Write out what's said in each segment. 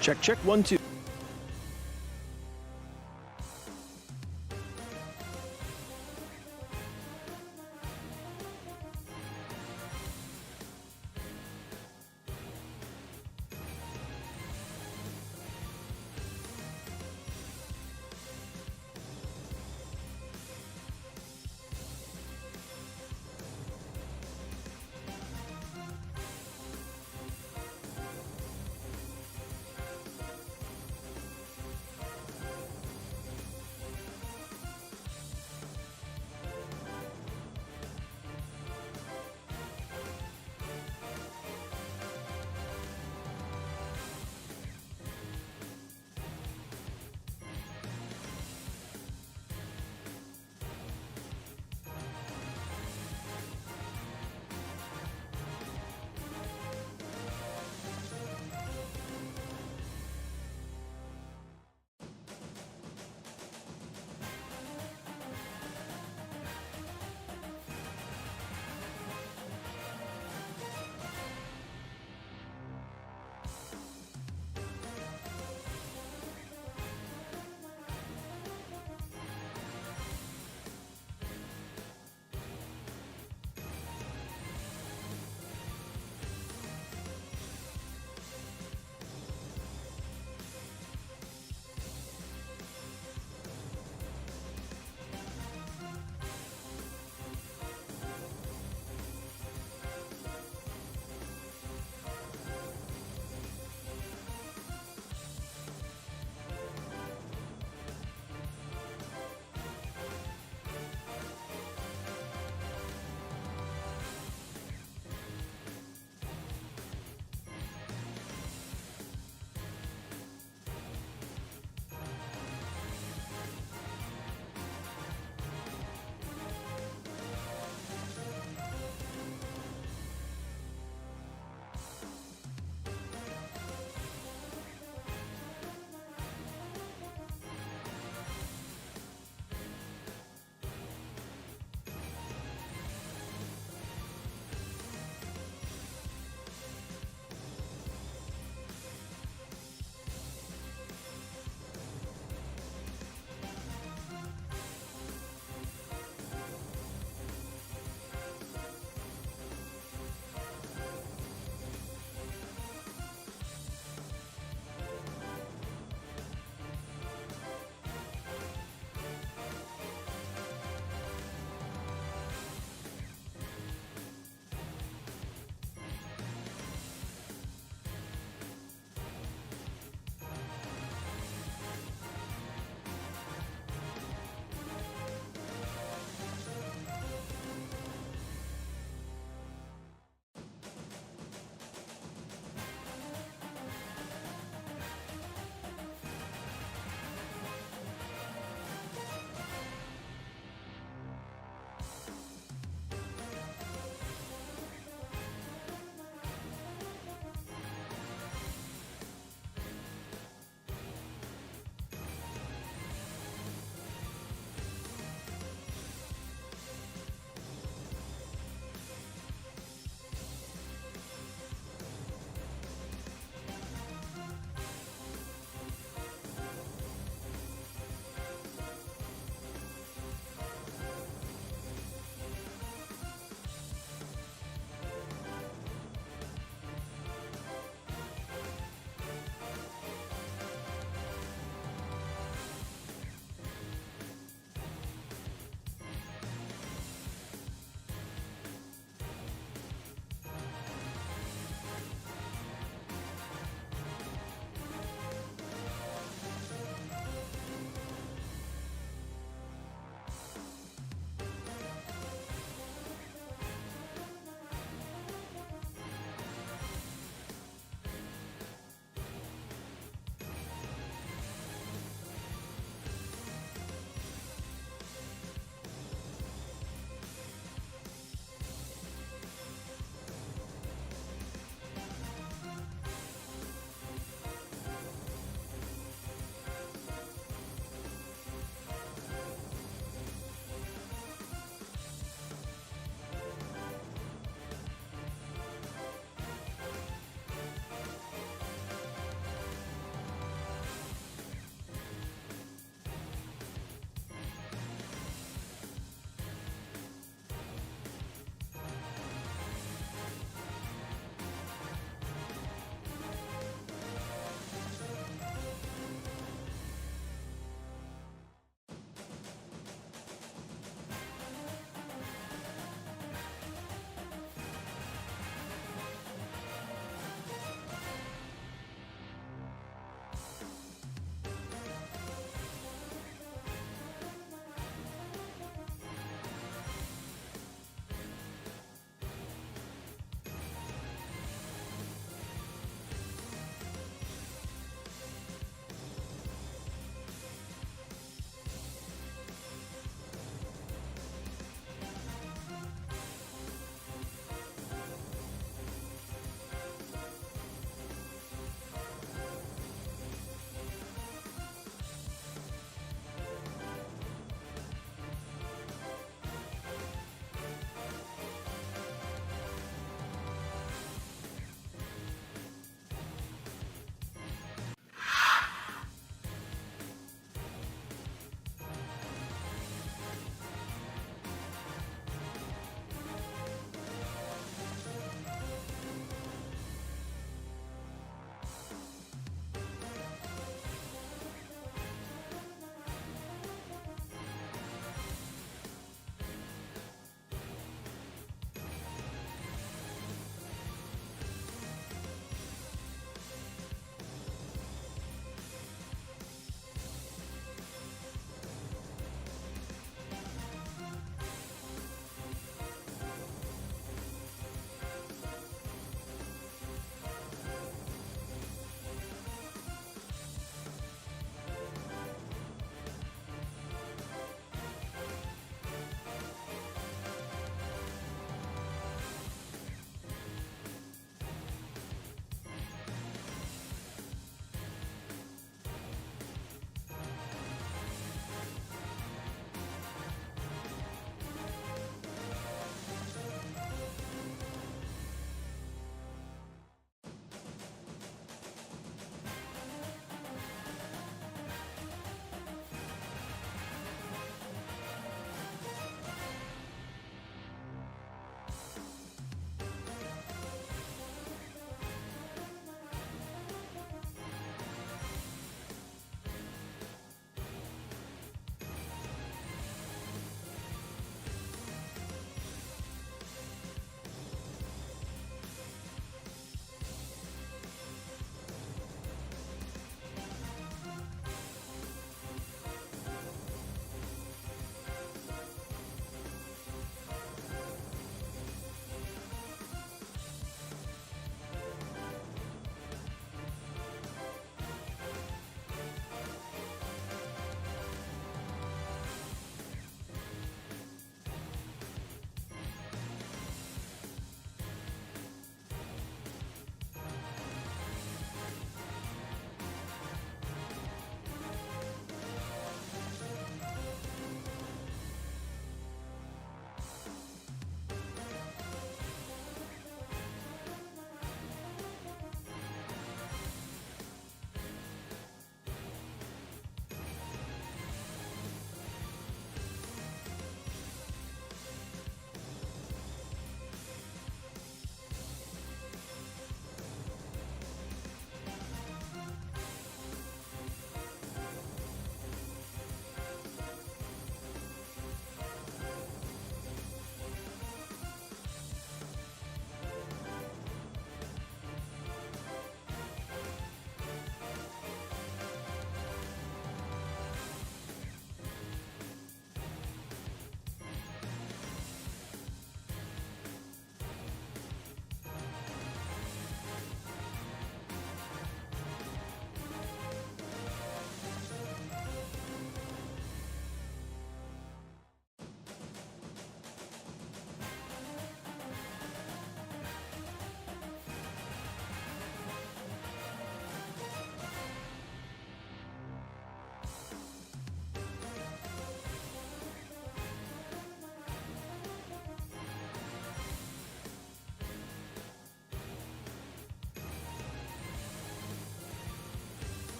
Check, check, 1, 2.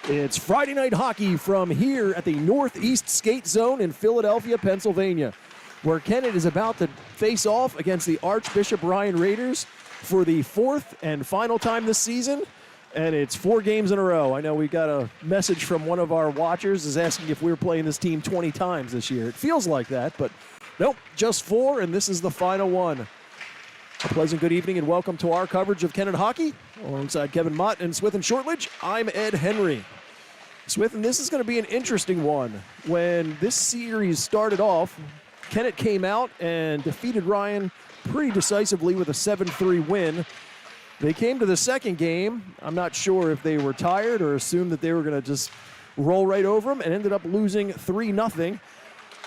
It's Friday night hockey from here at the Northeast Skate Zone in Philadelphia, Pennsylvania, where Kennett is about to face off against the Archbishop Ryan Raiders for the fourth and final time this season, and it's 4 games in a row. I know we got a message from one of our watchers is asking if we were playing this team 20 times this year. It feels like that, but nope, just 4, and this is the final one. A pleasant good evening and welcome to our coverage of Kennett hockey. Alongside Kevin Mott and Swithin Shortledge, I'm Ed Henry. Swithin, this is going to be an interesting one. When this series started off, Kennett came out and defeated Ryan pretty decisively with a 7-3 win. They came to the second game. I'm not sure if they were tired or assumed that they were going to just roll right over them and ended up losing 3-0.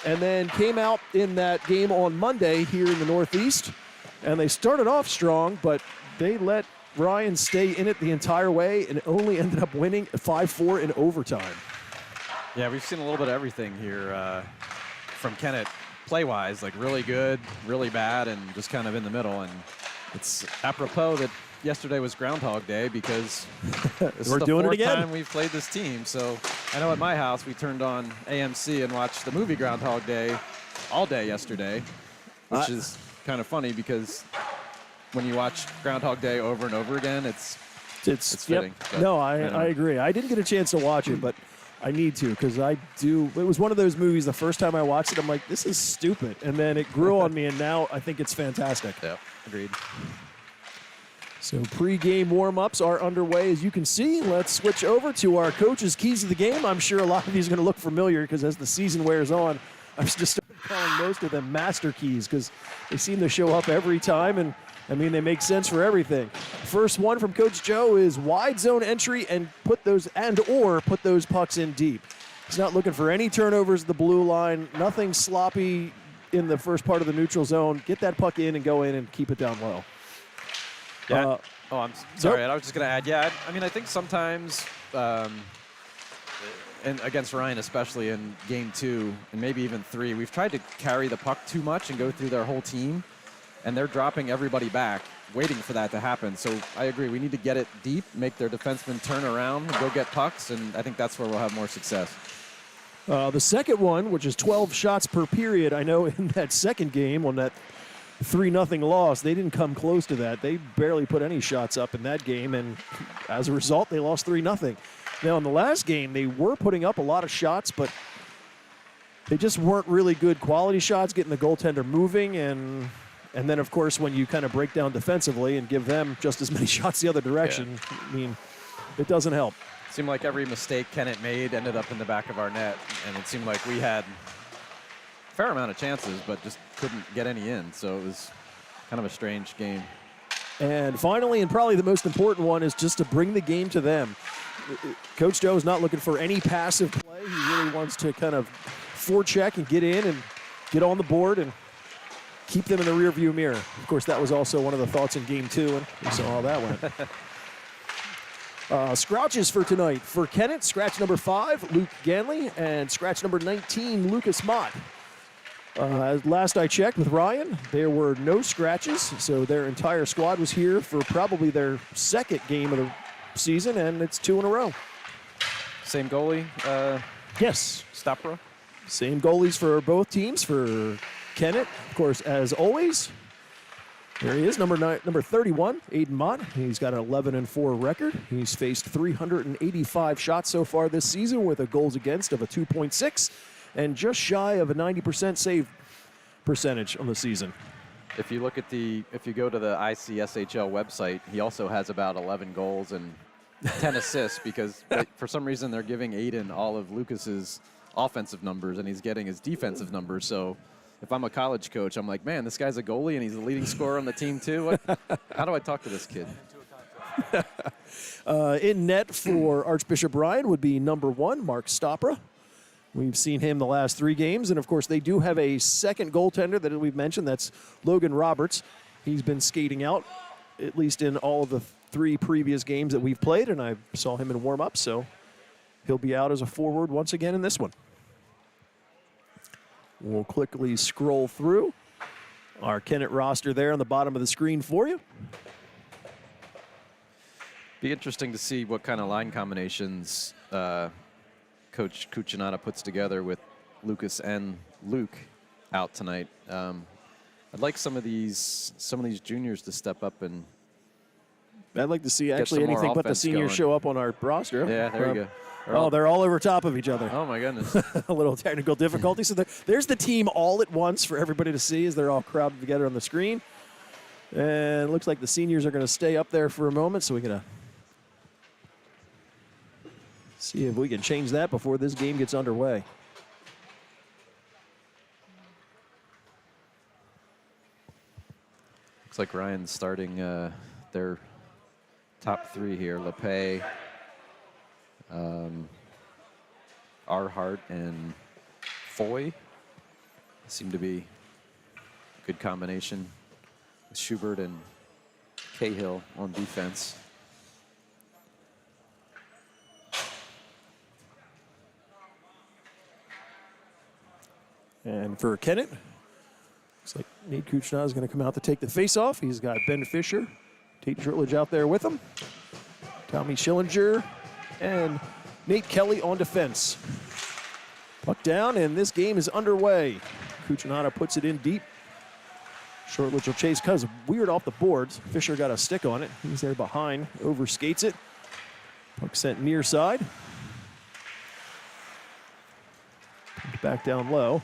And then came out in that game on Monday here in the Northeast. And they started off strong, but they let Ryan stay in it the entire way and only ended up winning 5-4 in overtime. Yeah, we've seen a little bit of everything here from Kennett play-wise, like really good, really bad, and just kind of in the middle. And it's apropos that yesterday was Groundhog Day because this is the fourth time we've played this team. So I know at my house we turned on AMC and watched the movie Groundhog Day all day yesterday, which is kind of funny because when you watch Groundhog Day over and over again, it's fitting. Yep. No, I agree. I didn't get a chance to watch it, but I need to because I do. It was one of those movies, the first time I watched it, I'm like, this is stupid. And then it grew on me, and now I think it's fantastic. Yeah, agreed. So pre-game warm-ups are underway, as you can see. Let's switch over to our coach's keys of the game. I'm sure a lot of these are going to look familiar because as the season wears on, I've just started calling most of them master keys because they seem to show up every time, and I mean, they make sense for everything. First one from Coach Joe is wide zone entry and put those pucks in deep. He's not looking for any turnovers at the blue line, nothing sloppy in the first part of the neutral zone. Get that puck in and go in and keep it down low. Yeah. I'm sorry. I was just going to add, I mean, I think sometimes, and against Ryan, especially in game 2 and maybe even 3, we've tried to carry the puck too much and go through their whole team, and they're dropping everybody back, waiting for that to happen. So I agree. We need to get it deep, make their defensemen turn around, and go get pucks, and I think that's where we'll have more success. The second one, which is 12 shots per period, I know in that second game on that 3-0 loss, they didn't come close to that. They barely put any shots up in that game, and as a result, they lost 3-0. Now, in the last game, they were putting up a lot of shots, but they just weren't really good quality shots, getting the goaltender moving, and then, of course, when you kind of break down defensively and give them just as many shots the other direction, I mean, it doesn't help. It seemed like every mistake Kennett made ended up in the back of our net, and it seemed like we had a fair amount of chances, but just couldn't get any in, so it was kind of a strange game. And finally, and probably the most important one, is just to bring the game to them. Coach Joe is not looking for any passive play. He really wants to kind of forecheck and get in and get on the board and keep them in the rearview mirror. Of course, that was also one of the thoughts in game 2, and we saw how that went. Scrouches for tonight. For Kennett, scratch number 5, Luke Ganley, and scratch number 19, Lucas Mott. Last I checked with Ryan, there were no scratches, so their entire squad was here for probably their second game of the season, and it's 2 in a row. Same goalie? Yes. Stopra? Same goalies for both teams. For Kennett, of course, as always, there he is, number 31, Aiden Mott. He's got an 11-4 record. He's faced 385 shots so far this season with a goals against of a 2.6 and just shy of a 90% save percentage on the season. If you look at if you go to the ICSHL website, he also has about 11 goals and 10 assists because for some reason they're giving Aiden all of Lucas's offensive numbers and he's getting his defensive numbers. So if I'm a college coach, I'm like, man, this guy's a goalie and he's the leading scorer on the team too. How do I talk to this kid? In net for Archbishop Ryan would be number 1, Mark Stopra. We've seen him the last 3 games, and of course they do have a second goaltender that we've mentioned. That's Logan Roberts. He's been skating out, at least in all of the 3 previous games that we've played, and I saw him in warm-up, so he'll be out as a forward once again in this one. We'll quickly scroll through our Kennett roster there on the bottom of the screen for you. Be interesting to see what kind of line combinations Coach Cucinato puts together with Lucas and Luke out tonight. I'd like some of these juniors to step up and. I'd like to see actually anything but the seniors show up on our roster. Yeah, there you go. They're all over top of each other. Oh my goodness. A little technical difficulty. So there's the team all at once for everybody to see as they're all crowded together on the screen. And it looks like the seniors are going to stay up there for a moment, so we're going to see if we can change that before this game gets underway. Looks like Ryan's starting their top three here. LePay, Arhart, and Foy seem to be a good combination with Schubert and Cahill on defense. And for Kennett, looks like Nate Kuchna is going to come out to take the face-off. He's got Ben Fisher, Tate Drillage out there with him, Tommy Schillinger, and Nate Kelly on defense. Puck down, and this game is underway. Cucinato puts it in deep. Shortledge will chase, because weird off the boards. Fisher got a stick on it. He's there behind, overskates it. Puck sent near side. Back down low.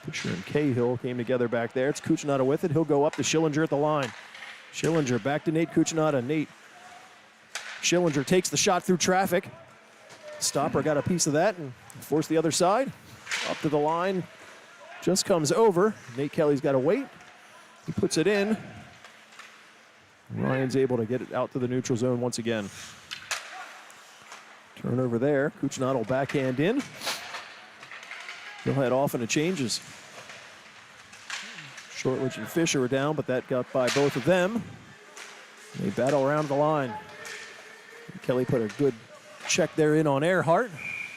Fisher and Cahill came together back there. It's Cucinato with it. He'll go up to Schillinger at the line. Schillinger back to Nate Cucinato. Nate. Schillinger takes the shot through traffic. Stopper got a piece of that and forced the other side. Up to the line. Just comes over. Nate Kelly's got to wait. He puts it in. Ryan's able to get it out to the neutral zone once again. Turnover there. Cucinato backhand in. He'll head off and it changes. Shortledge and Fisher are down, but that got by both of them. They battle around the line. Kelly put a good check there in on Earhart.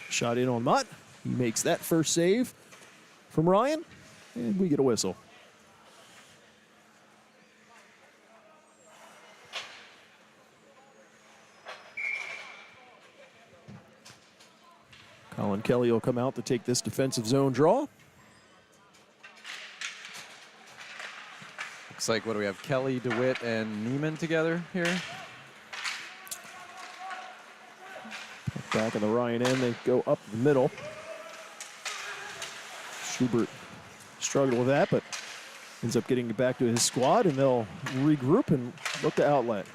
Shot in on Mutt. He makes that first save from Ryan, and we get a whistle. Colin Kelly will come out to take this defensive zone draw. Looks like, what do we have? Kelly, DeWitt, and Neiman together here. Back in the Ryan end, they go up the middle. Schubert struggled with that, but ends up getting back to his squad, and they'll regroup and look to outlet.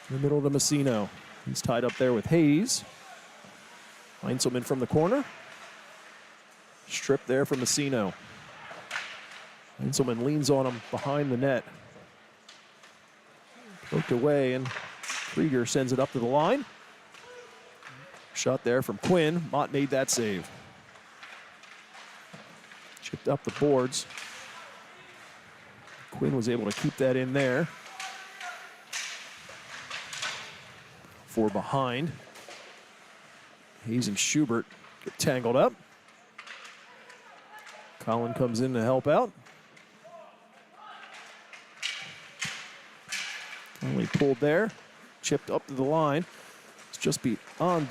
In the middle to Messino. He's tied up there with Hayes. Heinzelman from the corner. Strip there from Messino. Heinzelman leans on him behind the net. Poked away, and Krieger sends it up to the line. Shot there from Quinn. Mott made that save. Chipped up the boards. Quinn was able to keep that in there. 4 behind. Hayes and Schubert get tangled up. Colin comes in to help out. Only pulled there. Chipped up to the line. It's just beat on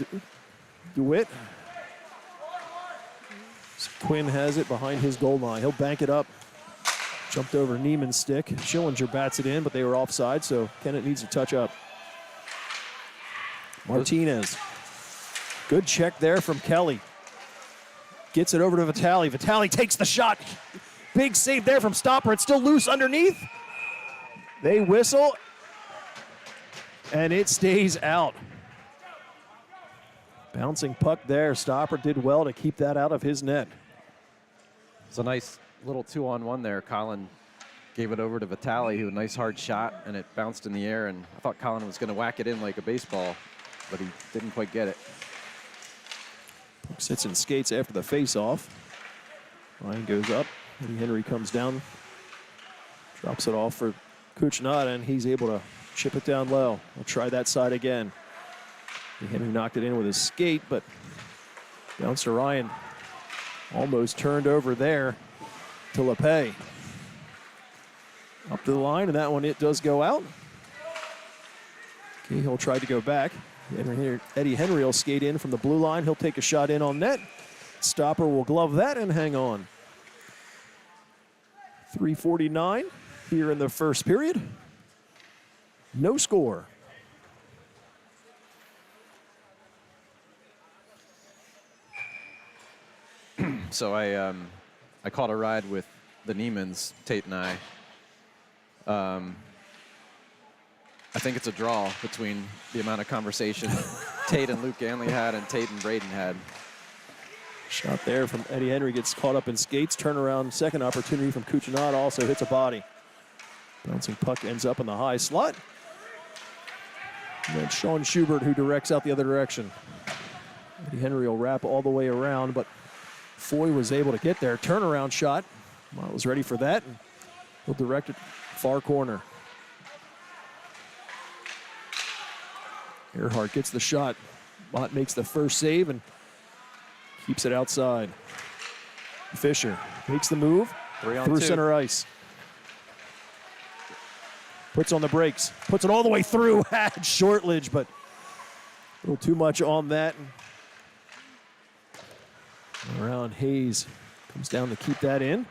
DeWitt. Quinn has it behind his goal line. He'll bank it up. Jumped over Neiman's stick. Schillinger bats it in, but they were offside, so Kennett needs to touch up. Martinez. Good check there from Kelly. Gets it over to Vitale. Vitale takes the shot. Big save there from Stopper. It's still loose underneath. They whistle, and it stays out. Bouncing puck there. Stopper did well to keep that out of his net. It's a nice little 2-on-1 there. Colin gave it over to Vitale, who a nice hard shot, and it bounced in the air, and I thought Colin was going to whack it in like a baseball, but he didn't quite get it. Puck sits and skates after the face-off. Ryan goes up. Eddie Henry comes down. Drops it off for Cucinato, and he's able to chip it down low. We'll try that side again. Henry knocked it in with his skate, but bounced to Ryan. Almost turned over there to LePay. Up to the line, and that one, it does go out. Cahill tried to go back. Eddie Henry will skate in from the blue line. He'll take a shot in on net. Stopper will glove that and hang on. 3:49 here in the first period. No score. So I caught a ride with the Niemans, Tate and I. I think it's a draw between the amount of conversation Tate and Luke Ganley had and Tate and Braden had. Shot there from Eddie Henry, gets caught up in skates. Turnaround, second opportunity from Cucinotta, also hits a body. Bouncing puck ends up in the high slot. And then Sean Schubert, who directs out the other direction. Eddie Henry will wrap all the way around, but Foy was able to get there. Turnaround shot. Mott was ready for that. And he'll direct it far corner. Earhart gets the shot. Mott makes the first save and keeps it outside. Fisher makes the move through center ice. Puts on the brakes. Puts it all the way through. Had Shortledge, but a little too much on that. Around Hayes comes down to keep that in.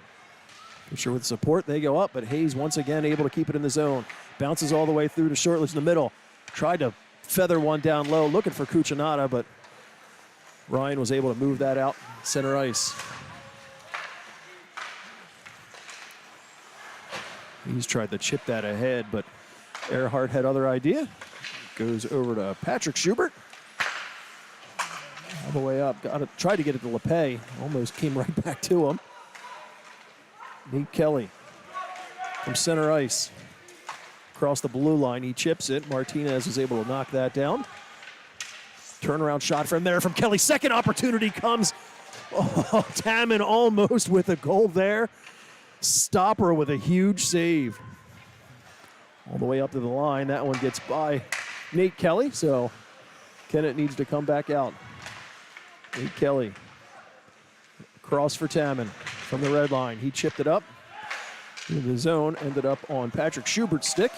Fisher with support, they go up, but Hayes once again able to keep it in the zone. Bounces all the way through to Shortledge in the middle. Tried to feather one down low, looking for Cucinotta, but Ryan was able to move that out center ice. He's tried to chip that ahead, but Earhart had other idea. Goes over to Patrick Schubert. All the way up. Tried to get it to LePay. Almost came right back to him. Nate Kelly from center ice. Across the blue line, he chips it. Martinez was able to knock that down. Turnaround shot from there from Kelly. Second opportunity comes. Oh, Taman almost with a goal there. Stopper with a huge save. All the way up to the line. That one gets by Nate Kelly, so Kennett needs to come back out. Nate Kelly. Cross for Taman from the red line. He chipped it up into the zone, ended up on Patrick Schubert's stick.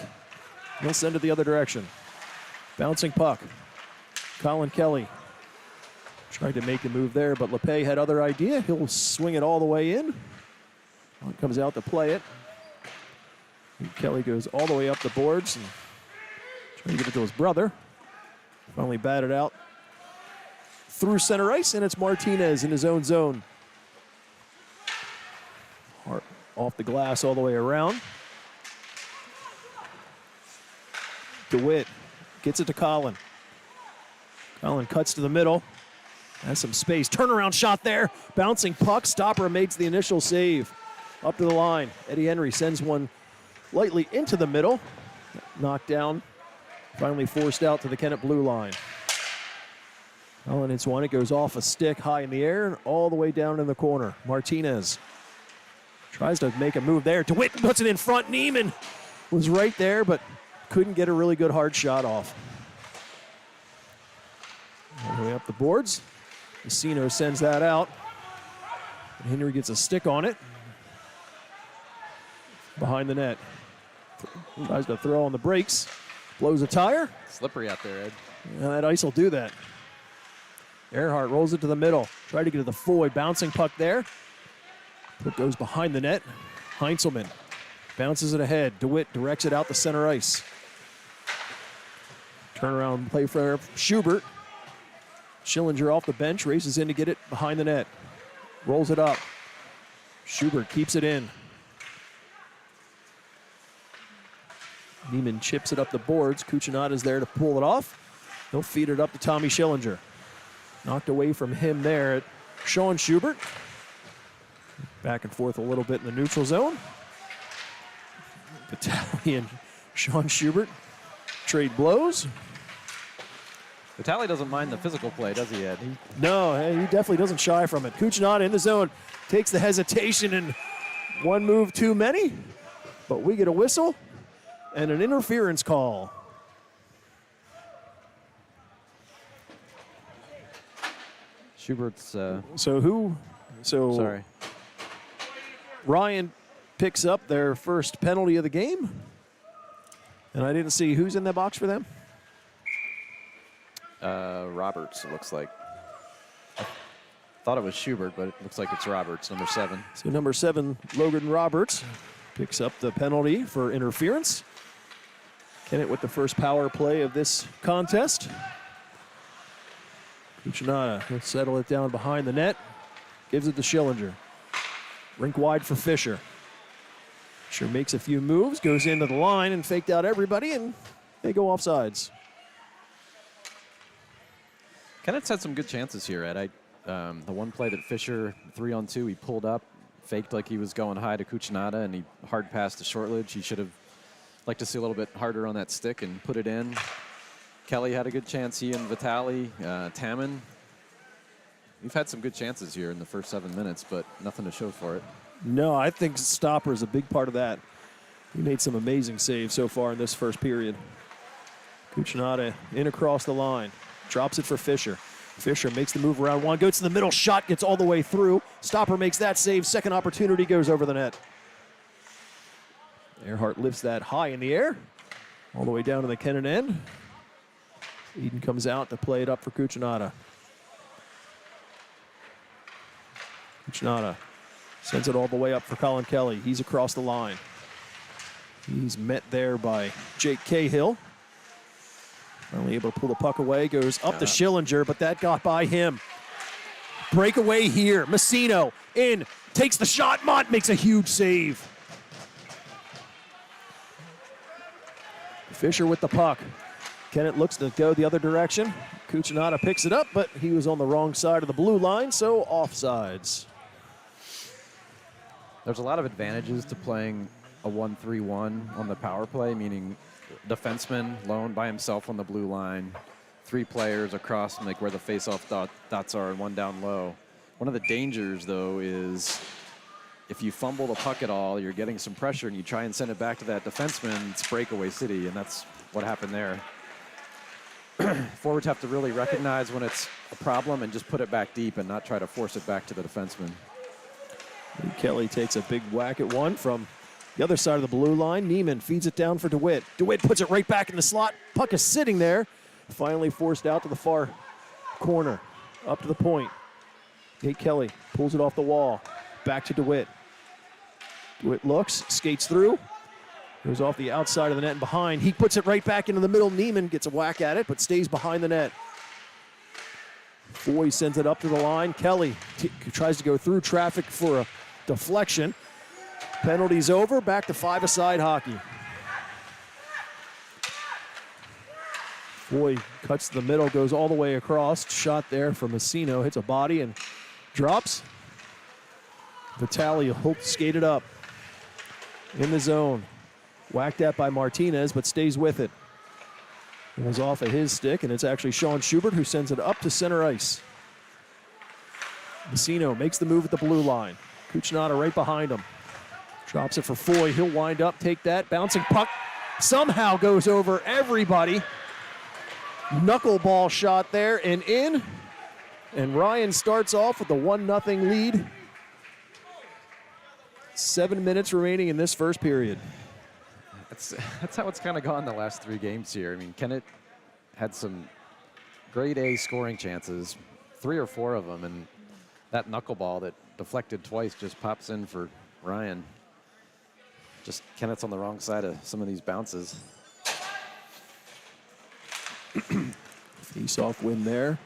He'll send it the other direction. Bouncing puck. Colin Kelly tried to make a move there, but LePay had other idea. He'll swing it all the way in. It comes out to play it. And Kelly goes all the way up the boards and trying to get it to his brother. Finally batted out through center ice, and it's Martinez in his own zone. Hart off the glass all the way around. DeWitt gets it to Colin. Colin cuts to the middle. Has some space. Turnaround shot there. Bouncing puck. Stopper makes the initial save. Up to the line. Eddie Henry sends one lightly into the middle. Knocked down. Finally forced out to the Kennett blue line. Colin hits one. It goes off a stick high in the air and all the way down in the corner. Martinez tries to make a move there. DeWitt puts it in front. Neiman was right there, but couldn't get a really good hard shot off. All the way up the boards. Messino sends that out. And Henry gets a stick on it. Behind the net. Tries to throw on the brakes. Blows a tire. Slippery out there, Ed. And that ice will do that. Earhart rolls it to the middle. Try to get to the Foy. Bouncing puck there. Puck goes behind the net. Heinzelman bounces it ahead. DeWitt directs it out the center ice. Turnaround play for Schubert. Schillinger off the bench, races in to get it behind the net. Rolls it up. Schubert keeps it in. Neiman chips it up the boards. Cucinotta's there to pull it off. He'll feed it up to Tommy Schillinger. Knocked away from him there at Sean Schubert. Back and forth a little bit in the neutral zone. Vitale and Sean Schubert trade blows. Vitale doesn't mind the physical play, does he, Ed? No, he definitely doesn't shy from it. Cucinotta in the zone takes the hesitation and one move too many. But we get a whistle and an interference call. Schubert's. Sorry. Ryan picks up their first penalty of the game. And I didn't see who's in the box for them. Roberts, it looks like. I thought it was Schubert, but it looks like it's Roberts, number 7. So number 7, Logan Roberts, picks up the penalty for interference. Kennett with the first power play of this contest. Cucinotta will settle it down behind the net. Gives it to Schillinger. Rink wide for Fisher. Fisher makes a few moves, goes into the line and faked out everybody, and they go offsides. Kennett's had some good chances here, Ed. The one play that Fisher, 3-on-2, he pulled up, faked like he was going high to Cucinotta, and he hard passed to Shortledge. He should have liked to see a little bit harder on that stick and put it in. Kelly had a good chance, he and Vitali, Taman. We've had some good chances here in the first 7 minutes, but nothing to show for it. No, I think Stopper is a big part of that. He made some amazing saves so far in this first period. Cucinotta in across the line. Drops it for Fisher. Fisher makes the move around one, goes to the middle, shot gets all the way through. Stopper makes that save. Second opportunity goes over the net. Earhart lifts that high in the air, all the way down to the Kennett end. Eden comes out to play it up for Cucinotta. Cucinotta sends it all the way up for Colin Kelly. He's across the line. He's met there by Jake Cahill. Finally able to pull the puck away, goes up to Schillinger, but that got by him. Breakaway here, Messino in, takes the shot, Mott makes a huge save. Fisher with the puck. Kennett looks to go the other direction. Cucinotta picks it up, but he was on the wrong side of the blue line, so offsides. There's a lot of advantages to playing a 1-3-1 on the power play, meaning defenseman lone by himself on the blue line, 3 players across like where the face-off dots are and 1 down low. One of the dangers, though, is if you fumble the puck at all, you're getting some pressure and you try and send it back to that defenseman, it's breakaway city, and that's what happened there. Forwards have to really recognize when it's a problem and just put it back deep and not try to force it back to the defenseman. Kelly takes a big whack at one from the other side of the blue line. Neiman feeds it down for DeWitt. DeWitt puts it right back in the slot. Puck is sitting there. Finally forced out to the far corner. Up to the point. Nate Kelly pulls it off the wall. Back to DeWitt. DeWitt looks, skates through. Goes off the outside of the net and behind. He puts it right back into the middle. Neiman gets a whack at it, but stays behind the net. Foy sends it up to the line. Kelly tries to go through traffic for a deflection. Penalty's over. Back to 5-a-side hockey. Foy cuts to the middle, goes all the way across. Shot there from Messino. Hits a body and drops. Vitali skated up in the zone. Whacked at by Martinez, but stays with it. It was off of his stick, and it's actually Sean Schubert who sends it up to center ice. Messino makes the move at the blue line. Cucinotta right behind him. Drops it for Foy. He'll wind up, take that. Bouncing puck somehow goes over everybody. Knuckleball shot there and in. And Ryan starts off with the 1-0 lead. 7 minutes remaining in this first period. That's how it's kind of gone the last 3 games here. I mean, Kennett had some grade A scoring chances, 3 or 4 of them, and that knuckleball that deflected twice just pops in for Ryan. Just Kennett's on the wrong side of some of these bounces. Face-off win there.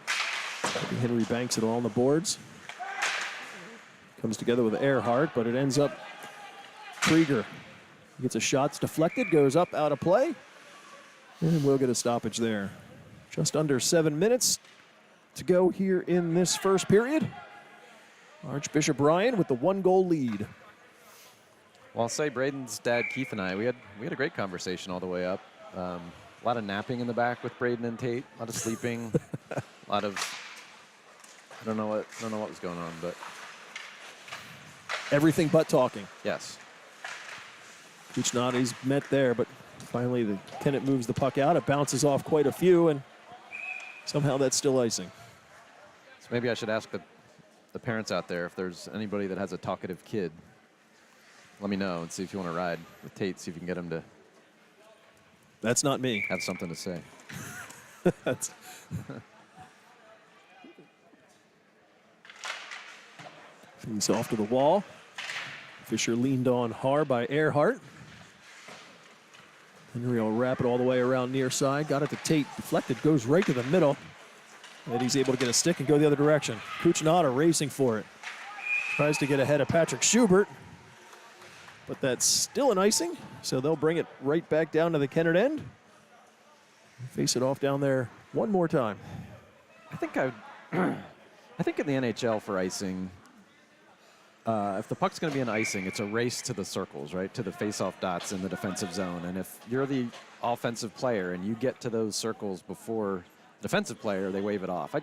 Henry banks it all on the boards. Comes together with Earhart, but it ends up Krieger. Gets a shot, it's deflected, goes up, out of play. And we'll get a stoppage there. Just under 7 minutes to go here in this first period. Archbishop Ryan with the 1-goal lead. Well, I'll say Braden's dad, Keith, and I, we had a great conversation all the way up. A lot of napping in the back with Braden and Tate, a lot of sleeping, a lot of, I don't know what was going on, but. Everything but talking. Yes. Cucinotta's met there, but finally the Kennett moves the puck out. It bounces off quite a few, and somehow that's still icing. So maybe I should ask the parents out there if there's anybody that has a talkative kid. let me know and see if you want to ride with Tate, see if you can get him to That's not me. have something to say. That's He's off to the wall. Fisher leaned on hard by Earhart. Henry will wrap it all the way around near side. Got it to Tate. Deflected, goes right to the middle. And he's able to get a stick and go the other direction. Cucinotta racing for it. Tries to get ahead of Patrick Schubert. But that's still an icing, so they'll bring it right back down to the Kennett end. Face it off down there one more time. I think in the NHL for icing, if the puck's going to be an icing, it's a race to the circles, right, to the face-off dots in the defensive zone. And if you're the offensive player and you get to those circles before the defensive player, they wave it off. I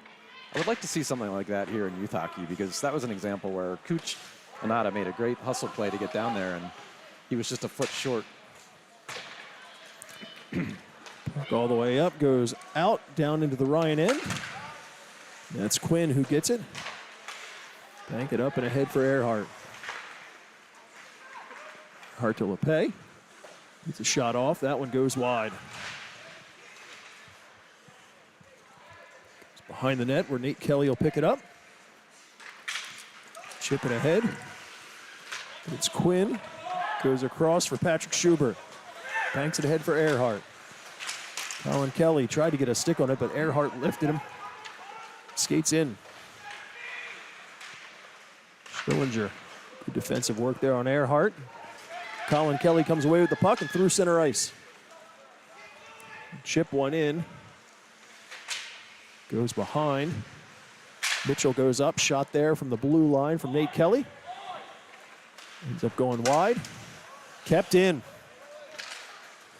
would like to see something like that here in youth hockey, because that was an example where Cucinotta made a great hustle play to get down there, and he was just a foot short. Puck all the way up, goes out, down into the Ryan end. That's Quinn who gets it. Bank it up and ahead for Earhart. Hart to LePay. Gets a shot off. That one goes wide. It's behind the net where Nate Kelly will pick it up. Chip it ahead. It's Quinn. Goes across for Patrick Schubert. Banks it ahead for Earhart. Colin Kelly tried to get a stick on it, but Earhart lifted him. Skates in. Schillinger. Good defensive work there on Earhart. Colin Kelly comes away with the puck and through center ice. Chip one in. Goes behind. Mitchell goes up. Shot there from the blue line from Nate Kelly. Ends up going wide. Kept in.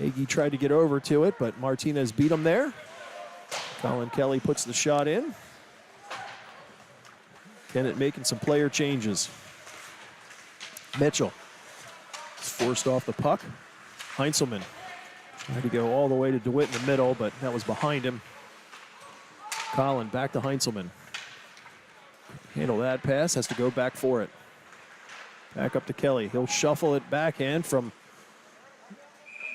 Hagee tried to get over to it, but Martinez beat him there. Colin Kelly puts the shot in. Kennett making some player changes. Mitchell is forced off the puck. Heinzelman tried to go all the way to DeWitt in the middle, but that was behind him. Colin back to Heinzelman. Handle that pass, has to go back for it. Back up to Kelly. He'll shuffle it backhand from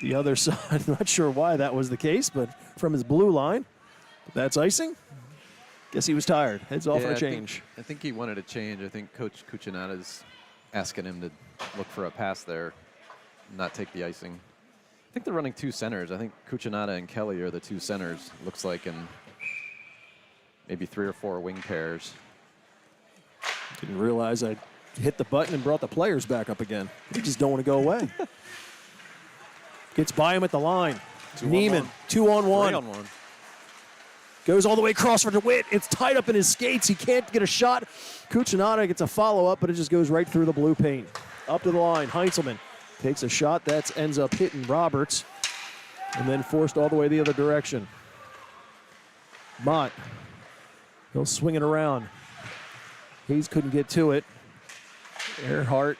the other side. I'm not sure why that was the case, but from his blue line. But that's icing. Guess he was tired. Heads off for a change. I think he wanted a change. I think Coach Cucinotta's asking him to look for a pass there, not take the icing. I think they're running two centers. I think Cucinotta and Kelly are the two centers, looks like, and maybe 3 or 4 wing pairs. Didn't realize I hit the button and brought the players back up again. They just don't want to go away. Gets by him at the line. Neiman, 2-on-1. 3-on-1. Goes all the way across for DeWitt. It's tied up in his skates. He can't get a shot. Cucinotta gets a follow-up, but it just goes right through the blue paint. Up to the line. Heinzelman takes a shot. That ends up hitting Roberts. And then forced all the way the other direction. Mott. He'll swing it around. Hayes couldn't get to it. Earhart.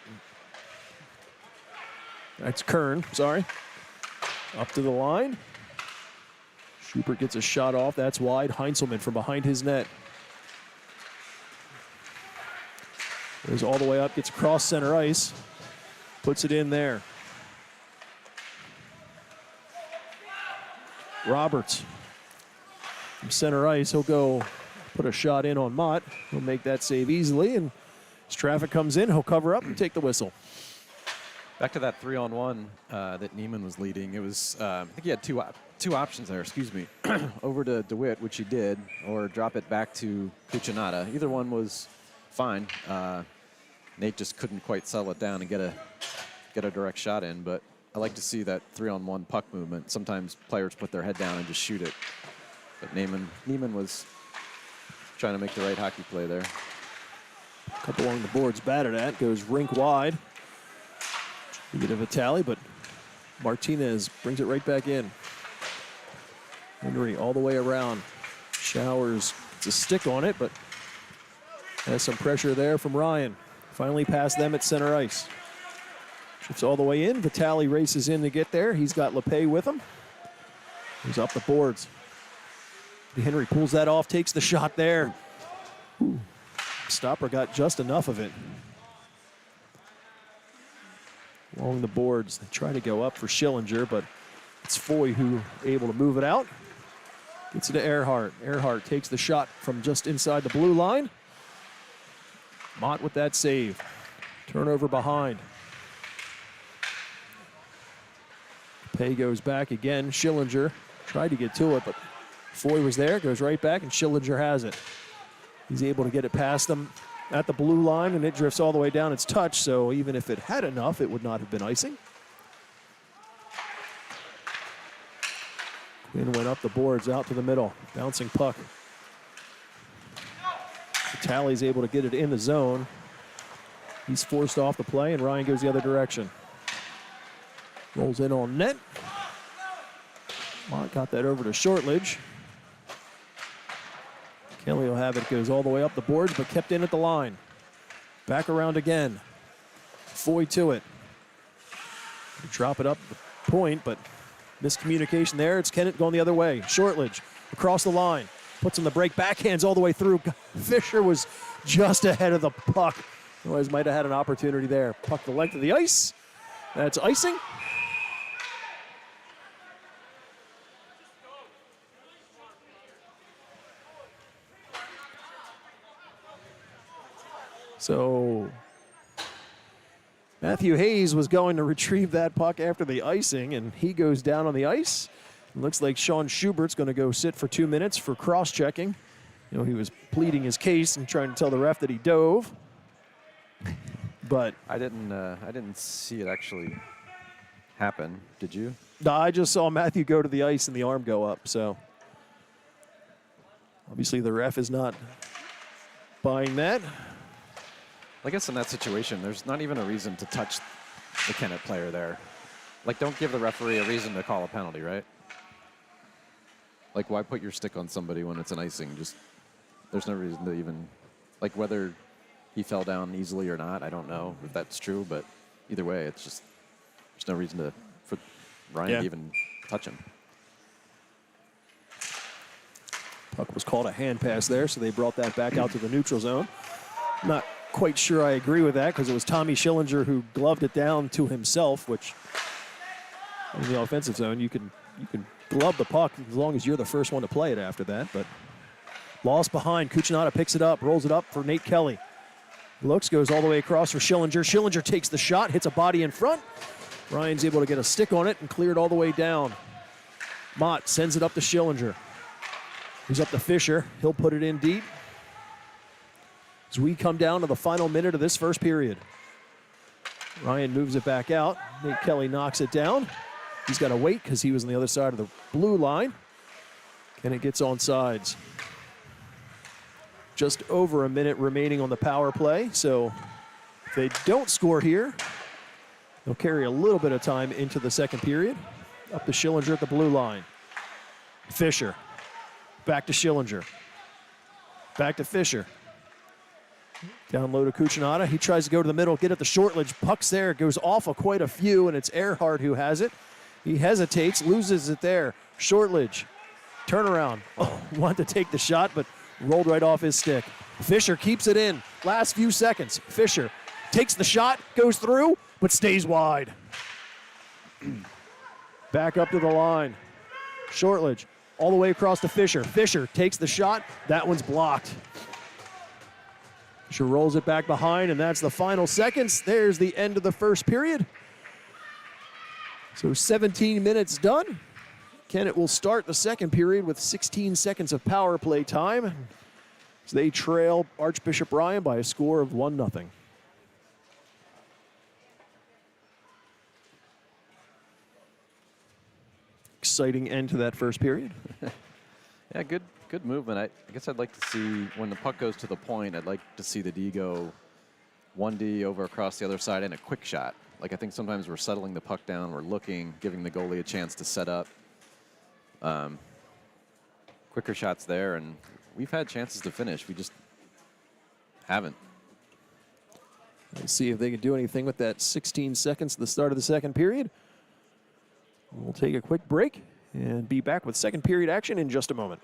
That's Kern, sorry. Up to the line. Schubert gets a shot off. That's wide. Heinzelman from behind his net. Goes all the way up, gets across center ice. Puts it in there. Roberts from center ice. He'll go put a shot in on Mott. He'll make that save easily. And as traffic comes in, he'll cover up and take the whistle. Back to that 3-on-1 that Neiman was leading. It was, I think he had two options there, excuse me. Over to DeWitt, which he did, or drop it back to Cucinotta. Either one was fine. Nate just couldn't quite settle it down and get a direct shot in, but I like to see that 3-on-1 puck movement. Sometimes players put their head down and just shoot it. But Neiman was trying to make the right hockey play there. A couple along the boards batted at, goes rink wide. A bit of a tally, but Martinez brings it right back in. Henry all the way around. Showers gets a stick on it, but has some pressure there from Ryan. Finally past them at center ice. Shifts all the way in. Vitale races in to get there. He's got LePay with him. He's up the boards. Henry pulls that off, takes the shot there. Ooh. Stopper got just enough of it. along the boards. They try to go up for Schillinger, but it's Foy who able to move it out. Gets it to Earhart. Earhart takes the shot from just inside the blue line. Mott with that save. Turnover behind. Pay goes back again. Schillinger tried to get to it, but Foy was there, goes right back, and Schillinger has it. He's able to get it past them at the blue line, and it drifts all the way down. It's touched, so even if it had enough, it would not have been icing. Quinn went up the boards, out to the middle. Bouncing puck. Talley's able to get it in the zone. He's forced off the play, and Ryan goes the other direction. Rolls in on net. Mott got that over to Shortledge. Kelly will have it, goes all the way up the boards, but kept in at the line. Back around again. Foy to it. Drop it up the point, but miscommunication there. It's Kennett going the other way. Shortledge across the line. Puts on the break, backhands all the way through. Fisher was just ahead of the puck. Otherwise might have had an opportunity there. Puck the length of the ice. That's icing. So Matthew Hayes was going to retrieve that puck after the icing, and he goes down on the ice. It looks like Sean Schubert's going to go sit for 2 minutes for cross-checking. You know, he was pleading his case and trying to tell the ref that he dove. But I didn't see it actually happen. Did you? no, I just saw Matthew go to the ice and the arm go up. So obviously the ref is not buying that. I guess in that situation, there's not even a reason to touch the Kennett player there. Like, don't give the referee a reason to call a penalty, right? Like, why put your stick on somebody when it's an icing? Just, there's no reason to even, like, whether he fell down easily or not, I don't know if that's true, but either way, it's just, there's no reason for Ryan to even touch him. Puck was called a hand pass there, so they brought that back out to the neutral zone. Not quite sure I agree with that because it was Tommy Schillinger who gloved it down to himself, which in the offensive zone you can glove the puck as long as you're the first one to play it after that. But lost behind. Cucinotta picks it up, rolls it up for Nate Kelly. Looks, goes all the way across for Schillinger. Schillinger takes the shot, hits a body in front. Ryan's able to get a stick on it and clear it all the way down. Mott sends it up to Schillinger. He's up to Fisher. He'll put it in deep. As we come down to the final minute of this first period. Ryan moves it back out. Nate Kelly knocks it down. He's got to wait because he was on the other side of the blue line. Kennett gets on sides. Just over a minute remaining on the power play. So if they don't score here, they'll carry a little bit of time into the second period. Up to Schillinger at the blue line. Fisher. Back to Schillinger. Back to Fisher. Down low to Cucinotta. He tries to go to the middle, get at the Shortledge. Puck's there, goes off of quite a few, and it's Earhart who has it. He hesitates, loses it there. Shortledge, turnaround. Oh, wanted to take the shot, but rolled right off his stick. Fisher keeps it in. Last few seconds. Fisher takes the shot, goes through, but stays wide. Back up to the line. Shortledge, all the way across to Fisher. Fisher takes the shot. That one's blocked. Fisher rolls it back behind, and that's the final seconds. There's the end of the first period. So 17 minutes done. Kennett will start the second period with 16 seconds of power play time. So they trail Archbishop Ryan by a score of 1-0. Exciting end to that first period. Yeah, good movement. I guess I'd like to see, when the puck goes to the point, I'd like to see the D go 1D over across the other side and a quick shot. Like, I think sometimes we're settling the puck down, we're looking, giving the goalie a chance to set up. Quicker shots there, and we've had chances to finish. We just haven't. Let's see if they can do anything with that 16 seconds at the start of the second period. We'll take a quick break and be back with second period action in just a moment.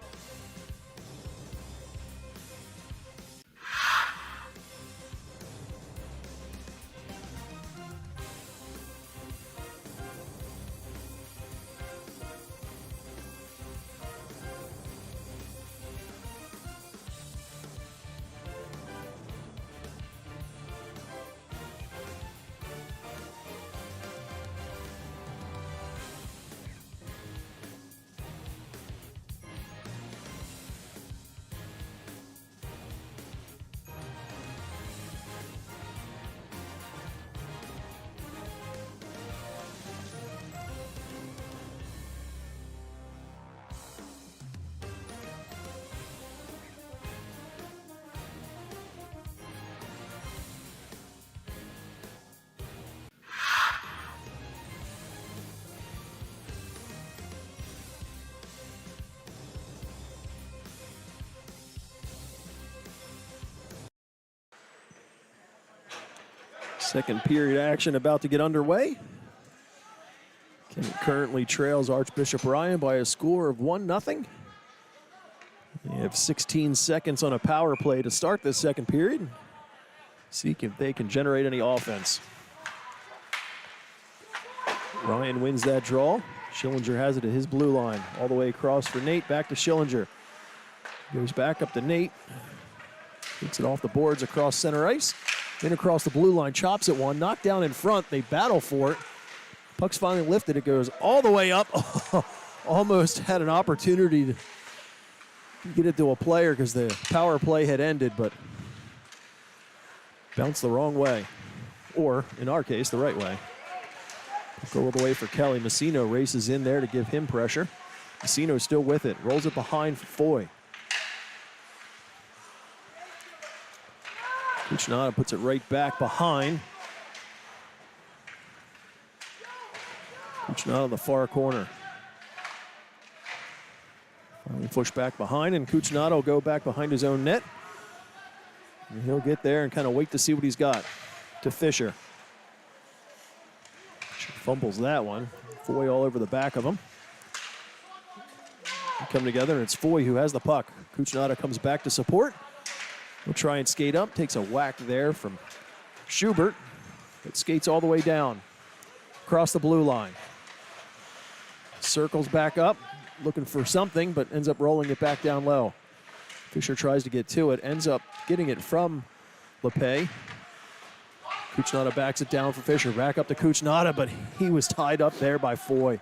Second period action about to get underway. Kennett currently trails Archbishop Ryan by a score of 1-0. They have 16 seconds on a power play to start this second period. See if they can generate any offense. Ryan wins that draw. Schillinger has it at his blue line. All the way across for Nate, back to Schillinger. Goes back up to Nate. Gets it off the boards across center ice. Then across the blue line, chops at one, knocked down in front. They battle for it. Puck's finally lifted. It goes all the way up. Almost had an opportunity to get it to a player because the power play had ended, but bounced the wrong way. Or, in our case, the right way. Go all the way for Kelly. Messino races in there to give him pressure. Messino still with it. Rolls it behind for Foy. Kuchnada puts it right back behind. Kuchnada on the far corner. Finally pushed back behind, and Kuchnada will go back behind his own net. And he'll get there and kind of wait to see what he's got. To Fisher. Fumbles that one. Foy all over the back of him. They come together, and it's Foy who has the puck. Kuchnada comes back to support. He'll try and skate up. Takes a whack there from Schubert. It skates all the way down. Across the blue line. Circles back up. Looking for something, but ends up rolling it back down low. Fisher tries to get to it. Ends up getting it from LePay. Kuchnada backs it down for Fisher. Back up to Kuchnada, but he was tied up there by Foy.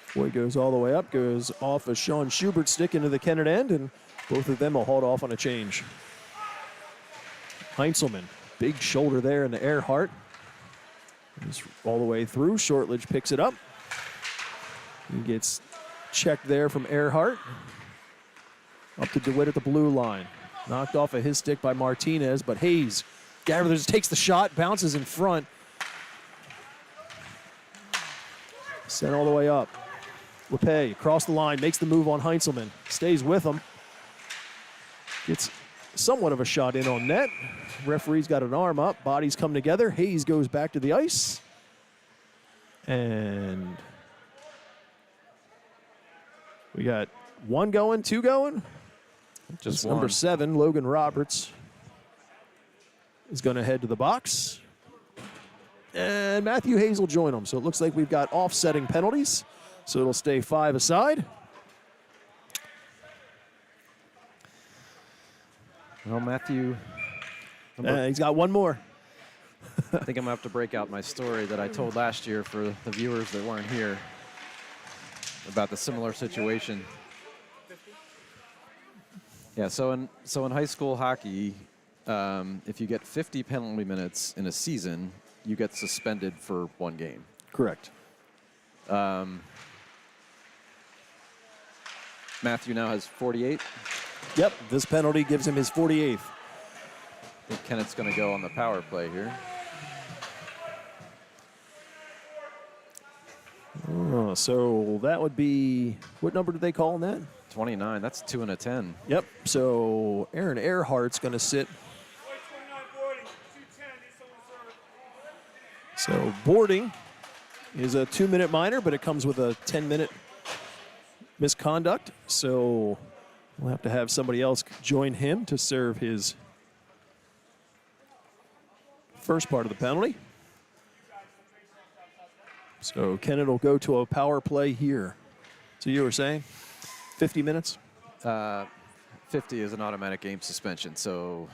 Foy goes all the way up, goes off of Sean Schubert's stick into the Kennett end, and both of them will haul off on a change. Heinzelman, big shoulder there in the Earhart. He's all the way through. Shortledge picks it up. He gets checked there from Earhart. Up to DeWitt at the blue line. Knocked off of his stick by Martinez, but Hayes gathers, takes the shot, bounces in front. Sent all the way up. LePay across the line, makes the move on Heinzelman. Stays with him. Gets somewhat of a shot in on net. Referee's got an arm up. Bodies come together. Hayes goes back to the ice. And we got one going, two going. Just number 7, Logan Roberts, is going to head to the box. And Matthew Hayes will join them. So it looks like we've got offsetting penalties. So it'll stay 5 aside. Well, Matthew. He's got one more. I think I'm going to have to break out my story that I told last year for the viewers that weren't here about the similar situation. Yeah, so in high school hockey, if you get 50 penalty minutes in a season, you get suspended for 1 game. Correct. Matthew now has 48. Yep, this penalty gives him his 48th. I think Kennett's going to go on the power play here. Oh, so that would be, what number did they call in that? 29. That's 2 and a 10. Yep, so Aaron Earhart's going to sit. So boarding is a 2-minute minor, but it comes with a 10-minute misconduct. So we'll have to have somebody else join him to serve his first part of the penalty. So Kennett will go to a power play here. So you were saying 50 minutes? 50 is an automatic game suspension. So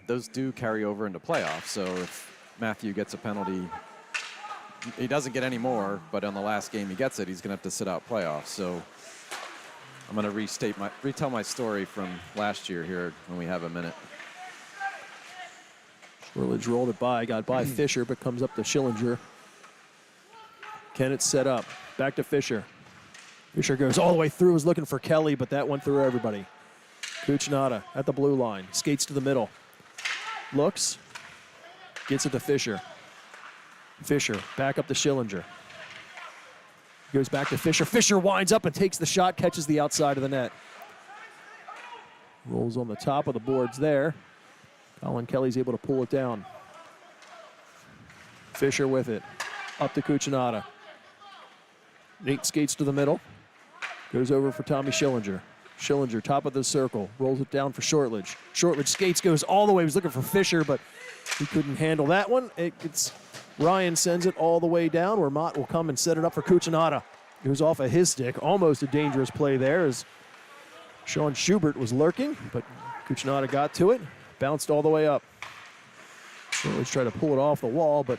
those do carry over into playoffs. So if Matthew gets a penalty, he doesn't get any more, but on the last game he gets it, he's going to have to sit out playoffs. So I'm going to retell my story from last year here when we have a minute. Swirlage rolled it by, got by Fisher, but comes up to Schillinger. Kennett set up, back to Fisher. Fisher goes all the way through, was looking for Kelly, but that went through everybody. Kuchnada at the blue line, skates to the middle. Looks, gets it to Fisher. Fisher back up to Schillinger. Goes back to Fisher. Fisher winds up and takes the shot, catches the outside of the net. Rolls on the top of the boards there. Colin Kelly's able to pull it down. Fisher with it. Up to Cucinotta. Nate skates to the middle. Goes over for Tommy Schillinger. Schillinger, top of the circle, rolls it down for Shortledge. Shortledge skates, goes all the way. He was looking for Fisher, but he couldn't handle that one. Ryan sends it all the way down where Mott will come and set it up for Cucinotta. It was off of his stick. Almost a dangerous play there as Sean Schubert was lurking, but Cucinotta got to it. Bounced all the way up. Shortledge tried to pull it off the wall, but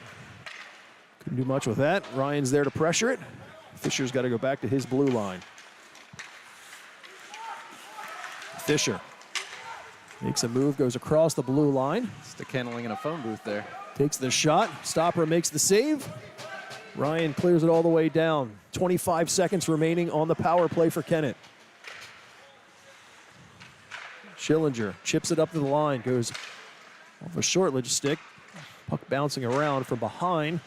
couldn't do much with that. Ryan's there to pressure it. Fisher's got to go back to his blue line. Fisher makes a move, goes across the blue line. It's the kenneling in a phone booth there. Takes the shot. Stopper makes the save. Ryan clears it all the way down. 25 seconds remaining on the power play for Kennett. Schillinger chips it up to the line. Goes off a Shortledge stick. Puck bouncing around from behind.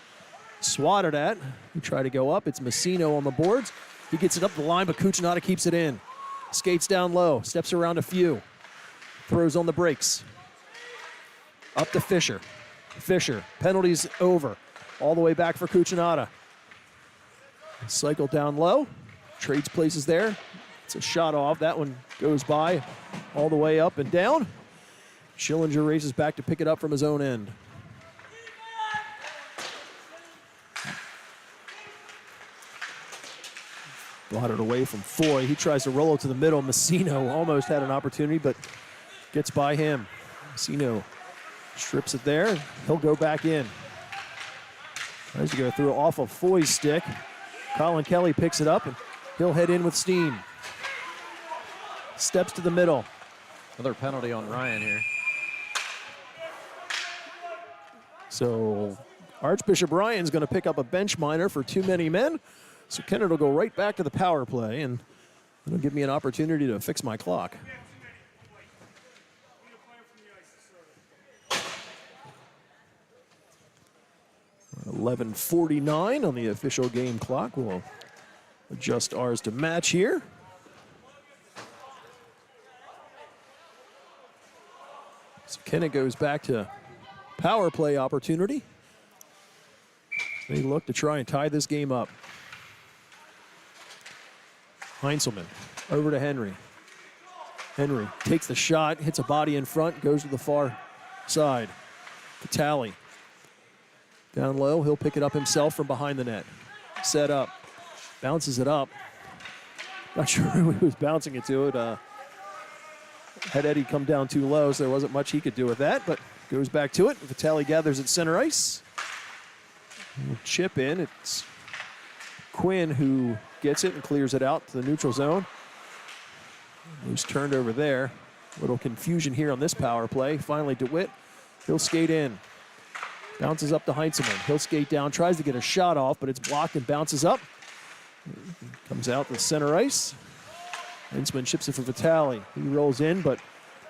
Swatted at. He tried to go up. It's Messino on the boards. He gets it up the line, but Cucinotta keeps it in. Skates down low, steps around a few, throws on the brakes. Up to Fisher. Fisher, penalties over. All the way back for Cucinotta. Cycle down low, trades places there. It's a shot off. That one goes by all the way up and down. Schillinger races back to pick it up from his own end. Brought it away from Foy. He tries to roll it to the middle. Messino almost had an opportunity, but gets by him. Messino strips it there. He'll go back in. Tries to go through off of Foy's stick. Colin Kelly picks it up, and he'll head in with steam. Steps to the middle. Another penalty on Ryan here. So Archbishop Ryan's going to pick up a bench minor for too many men. So Kennett will go right back to the power play, and it'll give me an opportunity to fix my clock. .11:49 on the official game clock. We'll adjust ours to match here. So Kennett goes back to power play opportunity. They look to try and tie this game up. Heinzelman over to Henry. Henry takes the shot, hits a body in front, goes to the far side. Vitale. Down low, he'll pick it up himself from behind the net. Set up, bounces it up. Not sure who he was bouncing it to. Had Eddie come down too low, so there wasn't much he could do with that, but goes back to it. Vitale gathers at center ice. Chip in, it's Quinn who gets it and clears it out to the neutral zone. Who's turned over there. Little confusion here on this power play. Finally DeWitt, he'll skate in. Bounces up to Heinzelman. He'll skate down, tries to get a shot off, but it's blocked and bounces up. Comes out to center ice. Heinzelman chips it for Vitale. He rolls in, but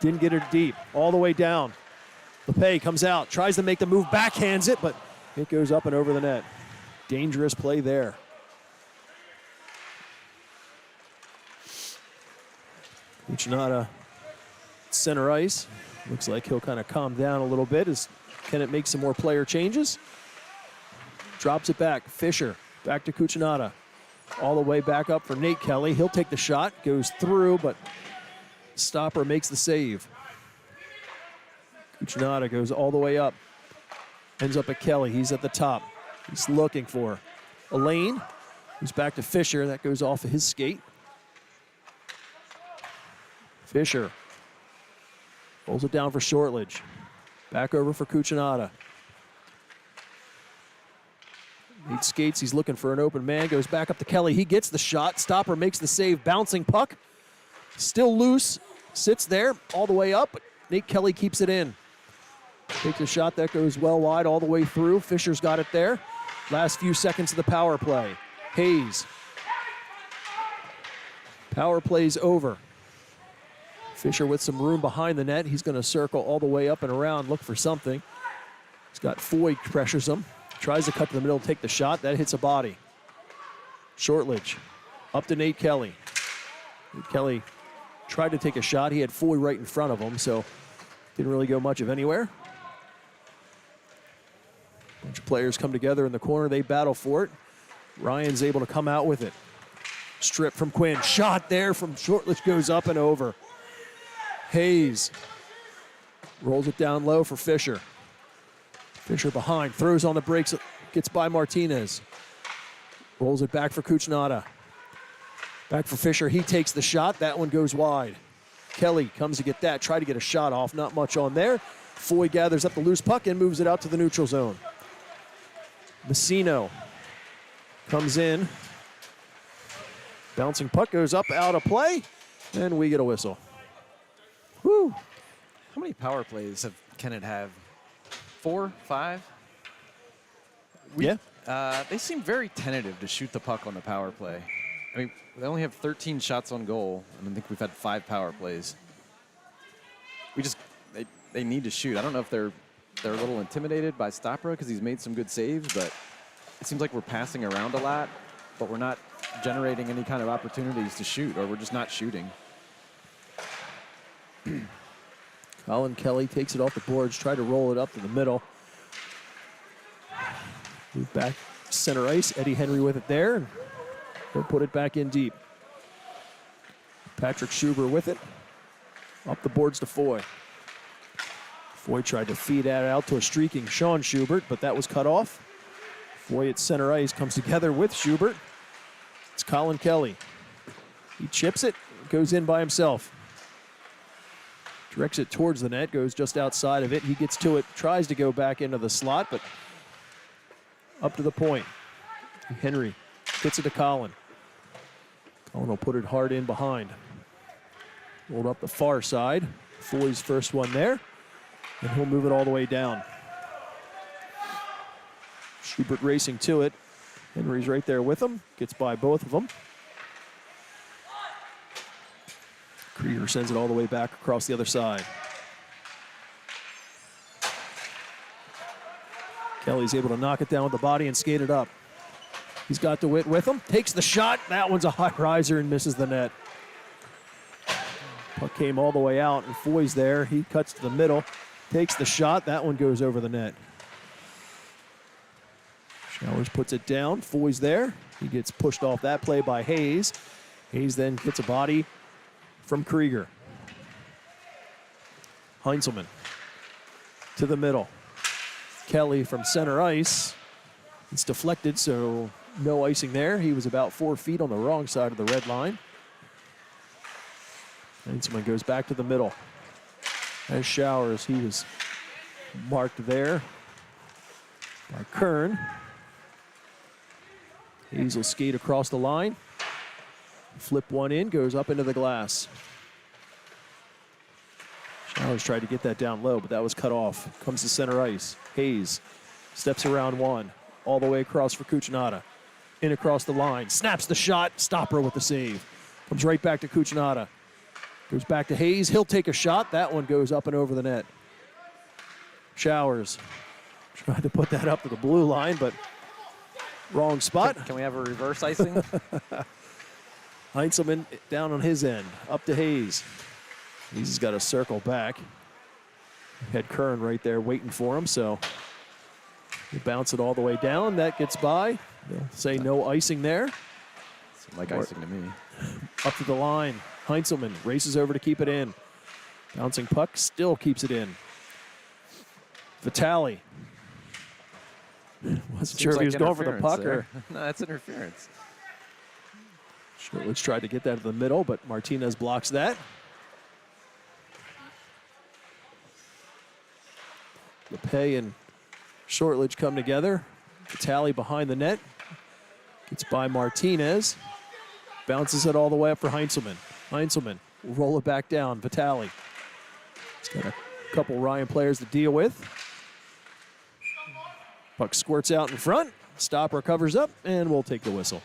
didn't get it deep. All the way down. LePay comes out, tries to make the move, backhands it, but it goes up and over the net. Dangerous play there. Cucinotta center ice. Looks like he'll kind of calm down a little bit as Kennett makes some more player changes. Drops it back. Fisher back to Cucinotta. All the way back up for Nate Kelly. He'll take the shot, goes through, but stopper makes the save. Cucinotta goes all the way up. Ends up at Kelly. He's at the top. He's looking for Elaine, who's back to Fisher. That goes off of his skate. Fisher rolls it down for Shortledge. Back over for Cucinotta. He skates. He's looking for an open man. Goes back up to Kelly. He gets the shot. Stopper makes the save. Bouncing puck. Still loose. Sits there all the way up. Nate Kelly keeps it in. Takes a shot that goes well wide all the way through. Fisher's got it there. Last few seconds of the power play. Hayes. Power play's over. Fisher with some room behind the net. He's going to circle all the way up and around, look for something. He's got Foy pressures him. Tries to cut to the middle, take the shot. That hits a body. Shortledge up to Nate Kelly. Nate Kelly tried to take a shot. He had Foy right in front of him, so Didn't really go much of anywhere. Bunch of players come together in the corner. They battle for it. Ryan's able to come out with it. Strip from Quinn. Shot there from Shortledge, goes up and over. Hayes rolls it down low for Fisher. Fisher behind, throws on the brakes, gets by Martinez. Rolls it back for Cucinotta. Back for Fisher, he takes the shot. That one goes wide. Kelly comes to get that, try to get a shot off, not much on there. Foy gathers up the loose puck and moves it out to the neutral zone. Messino comes in. Bouncing puck goes up, out of play, and we get a whistle. Woo! How many power plays have Kennett have? 4, 5? Yeah. They seem very tentative to shoot the puck on the power play. I mean, they only have 13 shots on goal, and I think we've had 5 power plays. They need to shoot. I don't know if they're a little intimidated by Stopra because he's made some good saves, but it seems like we're passing around a lot, but we're not generating any kind of opportunities to shoot, or we're just not shooting. Colin Kelly takes it off the boards, try to roll it up to the middle. Move back center ice. Eddie Henry with it there. And he'll put it back in deep. Patrick Schuber with it. Up the boards to Foy. Foy tried to feed that out to a streaking Sean Schubert, but that was cut off. Foy at center ice comes together with Schubert. It's Colin Kelly. He chips it, goes in by himself. Directs it towards the net, goes just outside of it. He gets to it, tries to go back into the slot, but up to the point. Henry gets it to Colin. Colin will put it hard in behind. Rolled up the far side. Foy's first one there, and he'll move it all the way down. Schubert racing to it. Henry's right there with him, gets by both of them. Krieger sends it all the way back across the other side. Kelly's able to knock it down with the body and skate it up. He's got DeWitt with him, takes the shot. That one's a high riser and misses the net. Puck came all the way out, and Foy's there. He cuts to the middle, takes the shot. That one goes over the net. Showers puts it down. Foy's there. He gets pushed off that play by Hayes. Hayes then gets a body from Krieger. Heinzelman to the middle. Kelly from center ice. It's deflected, so no icing there. He was about 4 feet on the wrong side of the red line. Heinzelman goes back to the middle. As Showers, he was marked there by Kern. Hayes will skate across the line. Flip one in, goes up into the glass. Showers tried to get that down low, but that was cut off. Comes to center ice. Hayes steps around one, all the way across for Cucinotta. In across the line, snaps the shot, Stopper with the save. Comes right back to Cucinotta. Goes back to Hayes, he'll take a shot. That one goes up and over the net. Showers tried to put that up to the blue line, but wrong spot. Can we have a reverse icing? Heinzelman down on his end, up to Hayes. Hayes has got to circle back. Had Kern right there waiting for him, so he bounce it all the way down. That gets by. They'll say no icing there. Seemed like icing to me. Up to the line. Heinzelman races over to keep it in. Bouncing puck, still keeps it in. Vitale. Wasn't sure if he was going for the puck or. No, that's interference. Shortledge tried to get that to the middle, but Martinez blocks that. LePay and Shortledge come together. Vitale behind the net. Gets by Martinez. Bounces it all the way up for Heinzelman. Heinzelman will roll it back down. Vitale. He's got a couple Ryan players to deal with. Puck squirts out in front. Stopper covers up, and we'll take the whistle.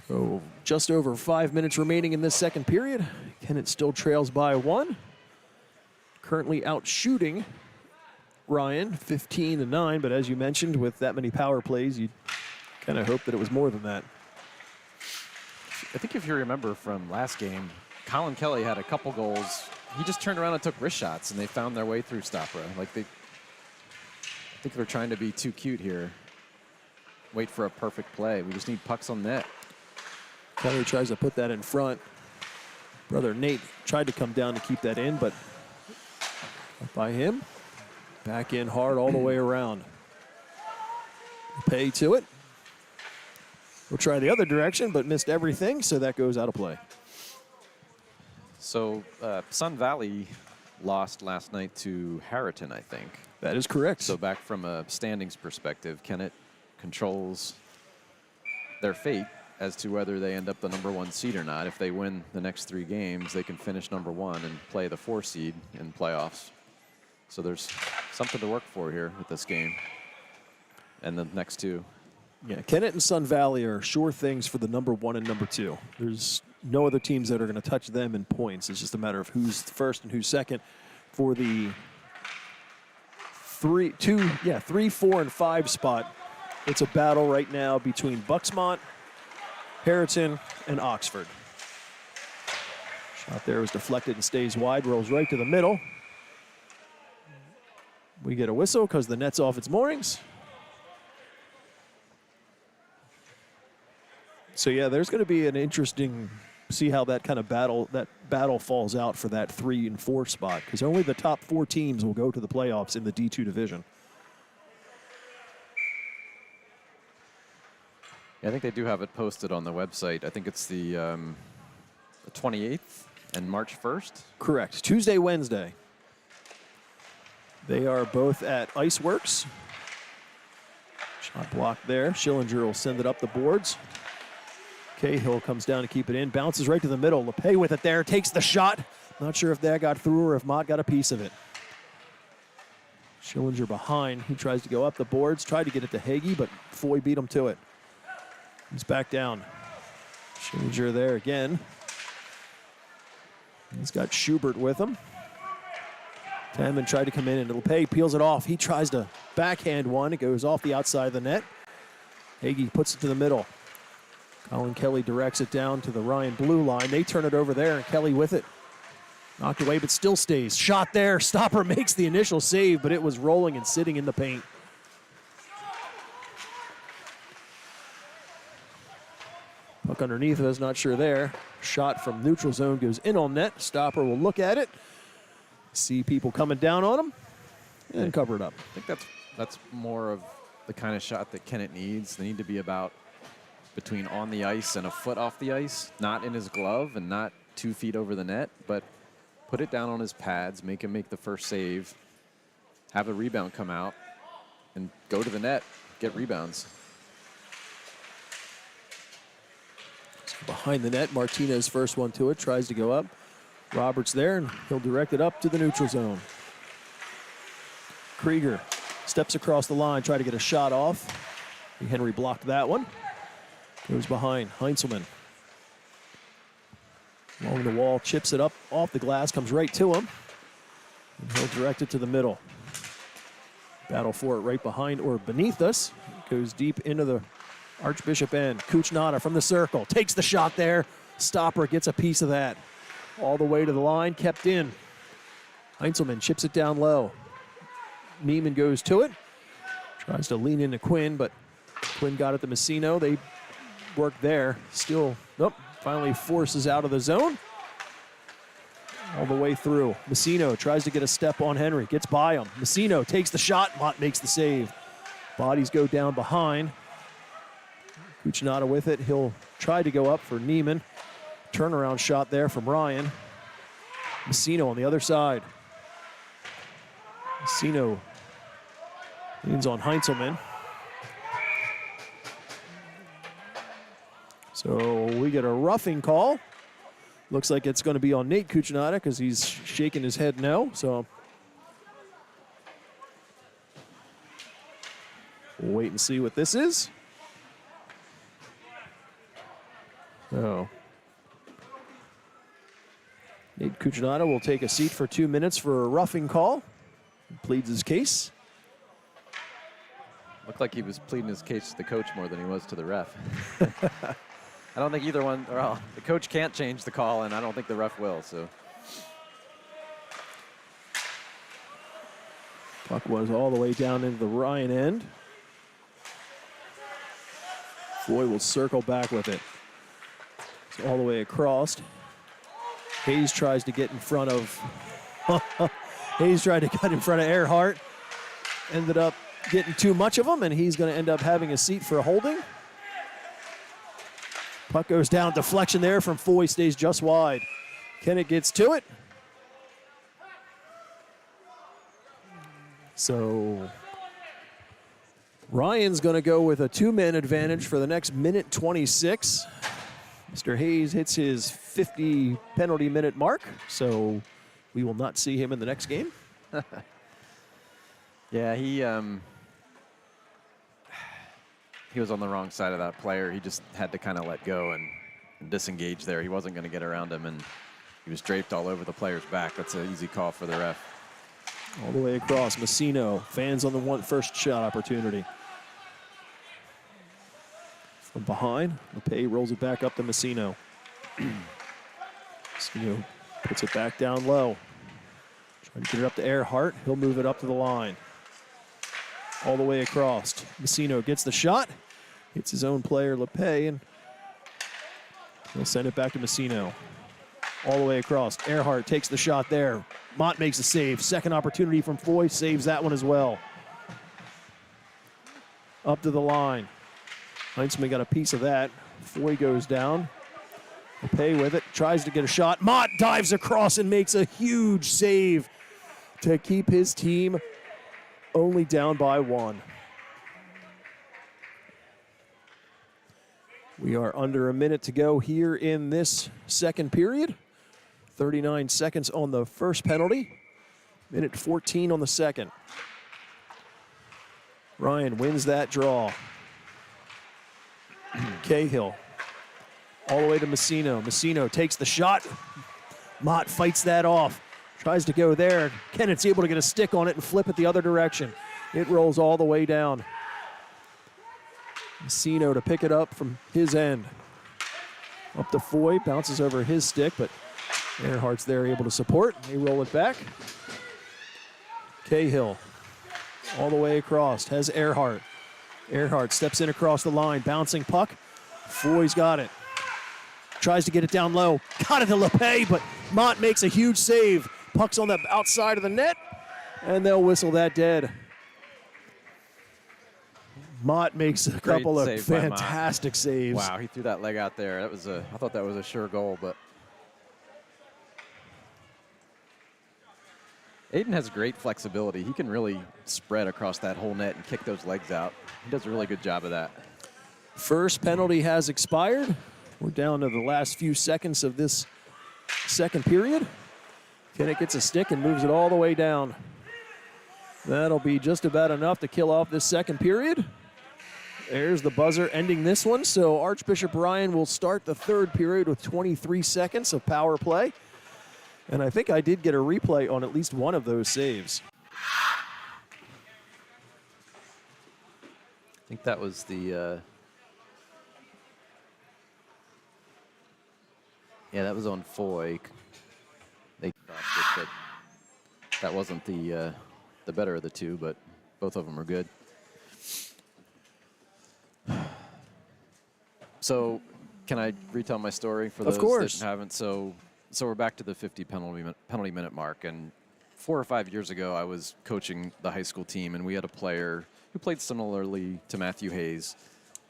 So just over 5 minutes remaining in this second period. Kennett still trails by 1. Currently out shooting Ryan, 15-9, but as you mentioned, with that many power plays, you kind of hope that it was more than that. I think if you remember from last game, Colin Kelly had a couple goals. He just turned around and took wrist shots, and they found their way through Stopra. Like I think they're trying to be too cute here. Wait for a perfect play. We just need pucks on net. Kelly tries to put that in front. Brother Nate tried to come down to keep that in, but by him. Back in hard all the way around. Pay to it. We'll try the other direction, but missed everything, so that goes out of play. So Sun Valley lost last night to Harriton, I think. That is correct. So back from a standings perspective, Kennett controls their fate as to whether they end up the #1 seed or not. If they win the next 3 games, they can finish #1 and play the 4 seed in playoffs. So there's something to work for here with this game and the next 2. Yeah, Kennett and Sun Valley are sure things for the #1 and #2. There's no other teams that are going to touch them in points. It's just a matter of who's first and who's second for the 3, 4, and 5 spot. It's a battle right now between Bucksmont, Harriton, and Oxford. Shot there is deflected and stays wide, rolls right to the middle. We get a whistle because the net's off its moorings. So yeah, there's going to be an interesting, see how that kind of battle falls out for that 3 and 4 spot, because only the top 4 teams will go to the playoffs in the D2 division. Yeah, I think they do have it posted on the website. I think it's the 28th and March 1st. Correct. Tuesday, Wednesday. They are both at Iceworks. Shot blocked there. Schillinger will send it up the boards. Cahill comes down to keep it in. Bounces right to the middle. LePay with it there. Takes the shot. Not sure if that got through or if Mott got a piece of it. Schillinger behind. He tries to go up the boards. Tried to get it to Hagee, but Foy beat him to it. He's back down. Schillinger there again. He's got Schubert with him. Tamman tried to come in, and LePay peels it off. He tries to backhand one. It goes off the outside of the net. Hagee puts it to the middle. Colin Kelly directs it down to the Ryan blue line. They turn it over there, and Kelly with it. Knocked away, but still stays. Shot there. Stopper makes the initial save, but it was rolling and sitting in the paint. Puck underneath of us, not sure there. Shot from neutral zone goes in on net. Stopper will look at it. See people coming down on him and cover it up. I think that's more of the kind of shot that Kennett needs. They need to be about between on the ice and a foot off the ice, not in his glove and not 2 feet over the net, but put it down on his pads, make him make the first save, have a rebound come out, and go to the net, get rebounds. So behind the net, Martinez first one to it, tries to go up. Roberts there, and he'll direct it up to the neutral zone. Krieger steps across the line, try to get a shot off. Henry blocked that one. Goes behind, Heinzelman. Along the wall, chips it up off the glass, comes right to him. And he'll direct it to the middle. Battle for it right behind or beneath us. Goes deep into the Archbishop end. Kuchnada from the circle, takes the shot there. Stopper gets a piece of that. All the way to the line, kept in. Heinzelman chips it down low. Neiman goes to it. Tries to lean into Quinn, but Quinn got it to Messino. They work there. Still, nope, finally forces out of the zone. All the way through. Messino tries to get a step on Henry. Gets by him. Messino takes the shot. Mott makes the save. Bodies go down behind. Kuchnada with it. He'll try to go up for Neiman. Turnaround shot there from Ryan. Messino on the other side. Messino leans on Heinzelman. So we get a roughing call. Looks like it's going to be on Nate Kuchnada because he's shaking his head no. So we'll wait and see what this is. So Nate Kuchnada will take a seat for 2 minutes for a roughing call. He pleads his case. Looked like he was pleading his case to the coach more than he was to the ref. I don't think either one, well, the coach can't change the call, and I don't think the ref will, so. Puck was all the way down into the Ryan end. Foy will circle back with it. It's all the way across. Hayes tries to get in front of Hayes tried to cut in front of Earhart. Ended up getting too much of him, and he's going to end up having a seat for a holding. Puck goes down, deflection there from Foy, stays just wide. Kennett gets to it. So Ryan's going to go with a 2-man advantage for the next minute 26. Mr. Hayes hits his 50 penalty minute mark, so we will not see him in the next game. Yeah, he was on the wrong side of that player. He just had to kind of let go and disengage there. He wasn't going to get around him, and he was draped all over the player's back. That's an easy call for the ref. All the way across, Messino, fans on the first shot opportunity. From behind, LePay rolls it back up to Messino. Messino puts it back down low. Trying to get it up to Earhart. He'll move it up to the line. All the way across. Messino gets the shot. Hits his own player, LePay, and he'll send it back to Messino. All the way across. Earhart takes the shot there. Mott makes the save. Second opportunity from Foy. Saves that one as well. Up to the line. Heinzman got a piece of that. Foy goes down. LePay with it. Tries to get a shot. Mott dives across and makes a huge save to keep his team only down by 1. We are under a minute to go here in this second period. 39 seconds on the first penalty. Minute 14 on the second. Ryan wins that draw. Cahill all the way to Messino. Messino takes the shot. Mott fights that off. Tries to go there. Kennett's able to get a stick on it and flip it the other direction. It rolls all the way down. Messino to pick it up from his end. Up to Foy, bounces over his stick, but Earhart's there able to support. They roll it back. Cahill all the way across, has Earhart. Earhart steps in across the line, bouncing puck. Foy's got it. Tries to get it down low. Got it to LePay, but Mott makes a huge save. Puck's on the outside of the net, and they'll whistle that dead. Mott makes a couple of fantastic saves. Wow, he threw that leg out there. I thought that was a sure goal, but Aiden has great flexibility. He can really spread across that whole net and kick those legs out. He does a really good job of that. First penalty has expired. We're down to the last few seconds of this second period. Kennett gets a stick and moves it all the way down. That'll be just about enough to kill off this second period. There's the buzzer ending this one. So Archbishop Ryan will start the third period with 23 seconds of power play. And I think I did get a replay on at least one of those saves. I think that was the, yeah, that was on Foy. They crossed it, but that wasn't the better of the two, but both of them are good. So, can I retell my story for those that haven't? So we're back to the 50 penalty minute mark, and 4 or 5 years ago, I was coaching the high school team, and we had a player who played similarly to Matthew Hayes,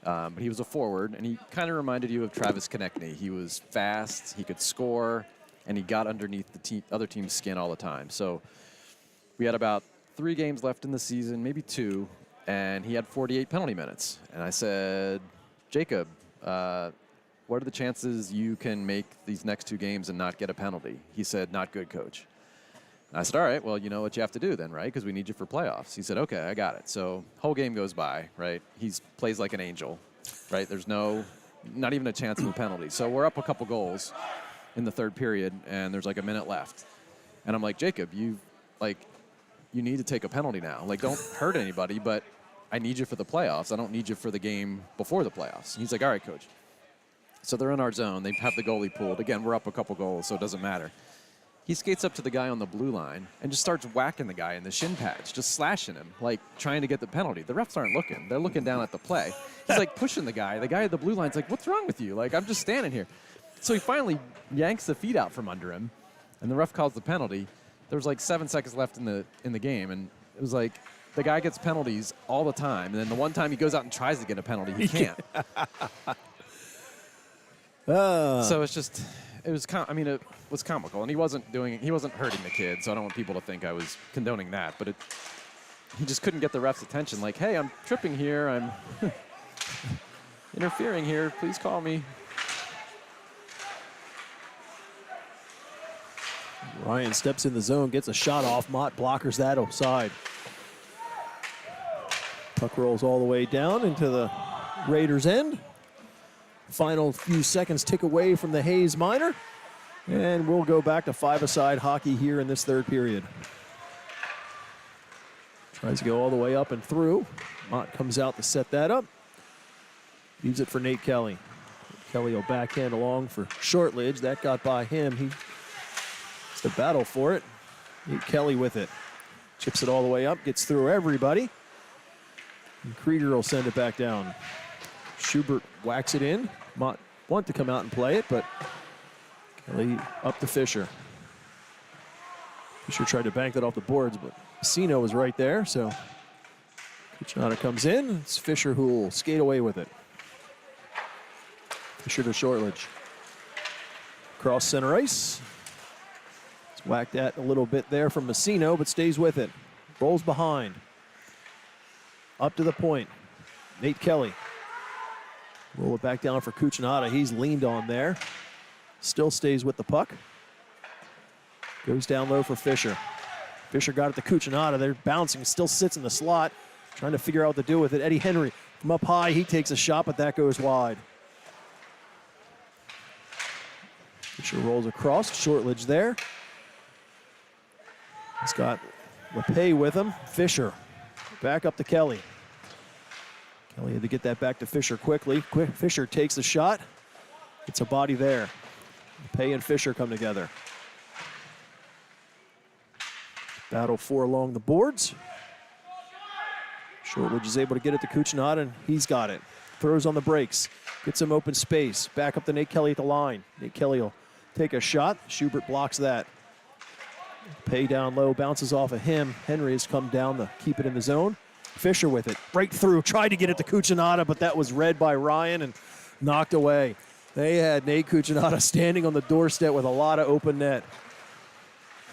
but he was a forward, and he kind of reminded you of Travis Konechny. He was fast, he could score, and he got underneath the other team's skin all the time. So we had about 3 games left in the season, maybe 2, and he had 48 penalty minutes. And I said, Jacob, what are the chances you can make these next 2 games and not get a penalty? He said, not good, coach. And I said, all right, well, you know what you have to do then, right? Because we need you for playoffs. He said, okay, I got it. So whole game goes by, right? He plays like an angel, right? There's not even a chance of a penalty. So we're up a couple goals in the third period, and there's like a minute left. And I'm like, Jacob, you need to take a penalty now. Like, don't hurt anybody, but I need you for the playoffs. I don't need you for the game before the playoffs. And he's like, all right, coach. So they're in our zone. They have the goalie pulled. Again, we're up a couple goals, so it doesn't matter. He skates up to the guy on the blue line and just starts whacking the guy in the shin pads, just slashing him, like trying to get the penalty. The refs aren't looking. They're looking down at the play. He's like pushing the guy. The guy at the blue line's like, what's wrong with you? Like, I'm just standing here. So he finally yanks the feet out from under him, and the ref calls the penalty. There was like 7 seconds left in the game, and it was like the guy gets penalties all the time, and then the one time he goes out and tries to get a penalty, he can't. So it's just, it was comical, and he wasn't hurting the kid, so I don't want people to think I was condoning that, but he just couldn't get the ref's attention. Like, hey, I'm tripping here, I'm interfering here, please call me. Ryan steps in the zone, gets a shot off. Mott blockers that offside. Puck rolls all the way down into the Raiders' end. Final few seconds tick away from the Hayes minor. And we'll go back to five-a-side hockey here in this third period. Tries to go all the way up and through. Mott comes out to set that up. Leaves it for Nate Kelly. Kelly will backhand along for Shortledge. That got by him. It's the battle for it. Nate Kelly with it. Chips it all the way up, gets through everybody. And Krieger will send it back down. Schubert whacks it in. Mott want to come out and play it, but Kelly up to Fisher. Fisher tried to bank that off the boards, but Messino was right there, so Kuchinata comes in. It's Fisher who will skate away with it. Fisher to Shortledge. Cross center ice. It's whacked at a little bit there from Messino, but stays with it. Rolls behind. Up to the point. Nate Kelly. Roll it back down for Kuchinata. He's leaned on there. Still stays with the puck. Goes down low for Fisher. Fisher got it to Kuchinata. They're bouncing. Still sits in the slot. Trying to figure out what to do with it. Eddie Henry from up high. He takes a shot, but that goes wide. Fisher rolls across. Shortledge there. He's got LePay with him. Fisher back up to Kelly. Kelly had to get that back to Fisher quickly. Fisher takes the shot. It's a body there. LePay and Fisher come together. Battle four along the boards. Shortledge is able to get it to Kuchinata, and he's got it. Throws on the brakes. Gets some open space. Back up to Nate Kelly at the line. Nate Kelly will take a shot. Schubert blocks that. LePay down low, bounces off of him. Henry has come down to keep it in the zone. Fisher with it. Break through. Tried to get it to Kuchinata, but that was read by Ryan and knocked away. They had Nate Kuchinata standing on the doorstep with a lot of open net.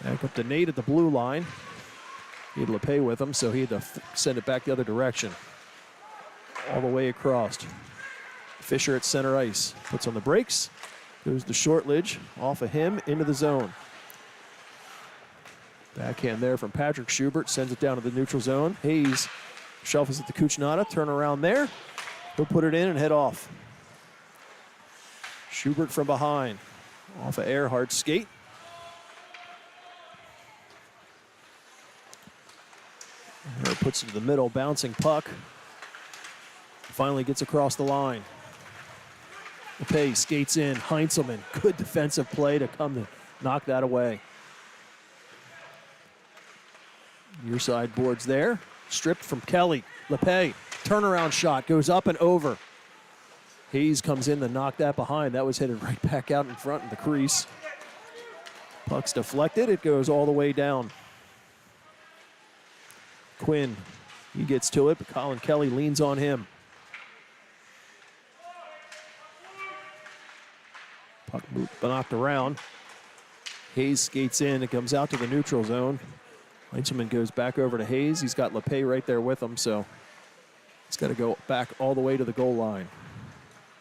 Back up to Nate at the blue line. He had LePay with him, so he had to send it back the other direction. All the way across. Fisher at center ice. Puts on the brakes. Goes to Shortledge. Off of him, into the zone. Backhand there from Patrick Schubert. Sends it down to the neutral zone. Hayes shuffles it to Kuchinata. Turn around there. He'll put it in and head off. Schubert from behind. Off of Earhart's skate. Earhart puts it to the middle. Bouncing puck. Finally gets across the line. LePay skates in. Heinzelman. Good defensive play to come to knock that away. Near side boards there. Stripped from Kelly. LePay. Turnaround shot. Goes up and over. Hayes comes in to knock that behind. That was headed right back out in front of the crease. Puck's deflected. It goes all the way down. Quinn. He gets to it, but Colin Kelly leans on him. Puck knocked around. Hayes skates in. It comes out to the neutral zone. Heinzelman goes back over to Hayes. He's got LePay right there with him, so he's got to go back all the way to the goal line.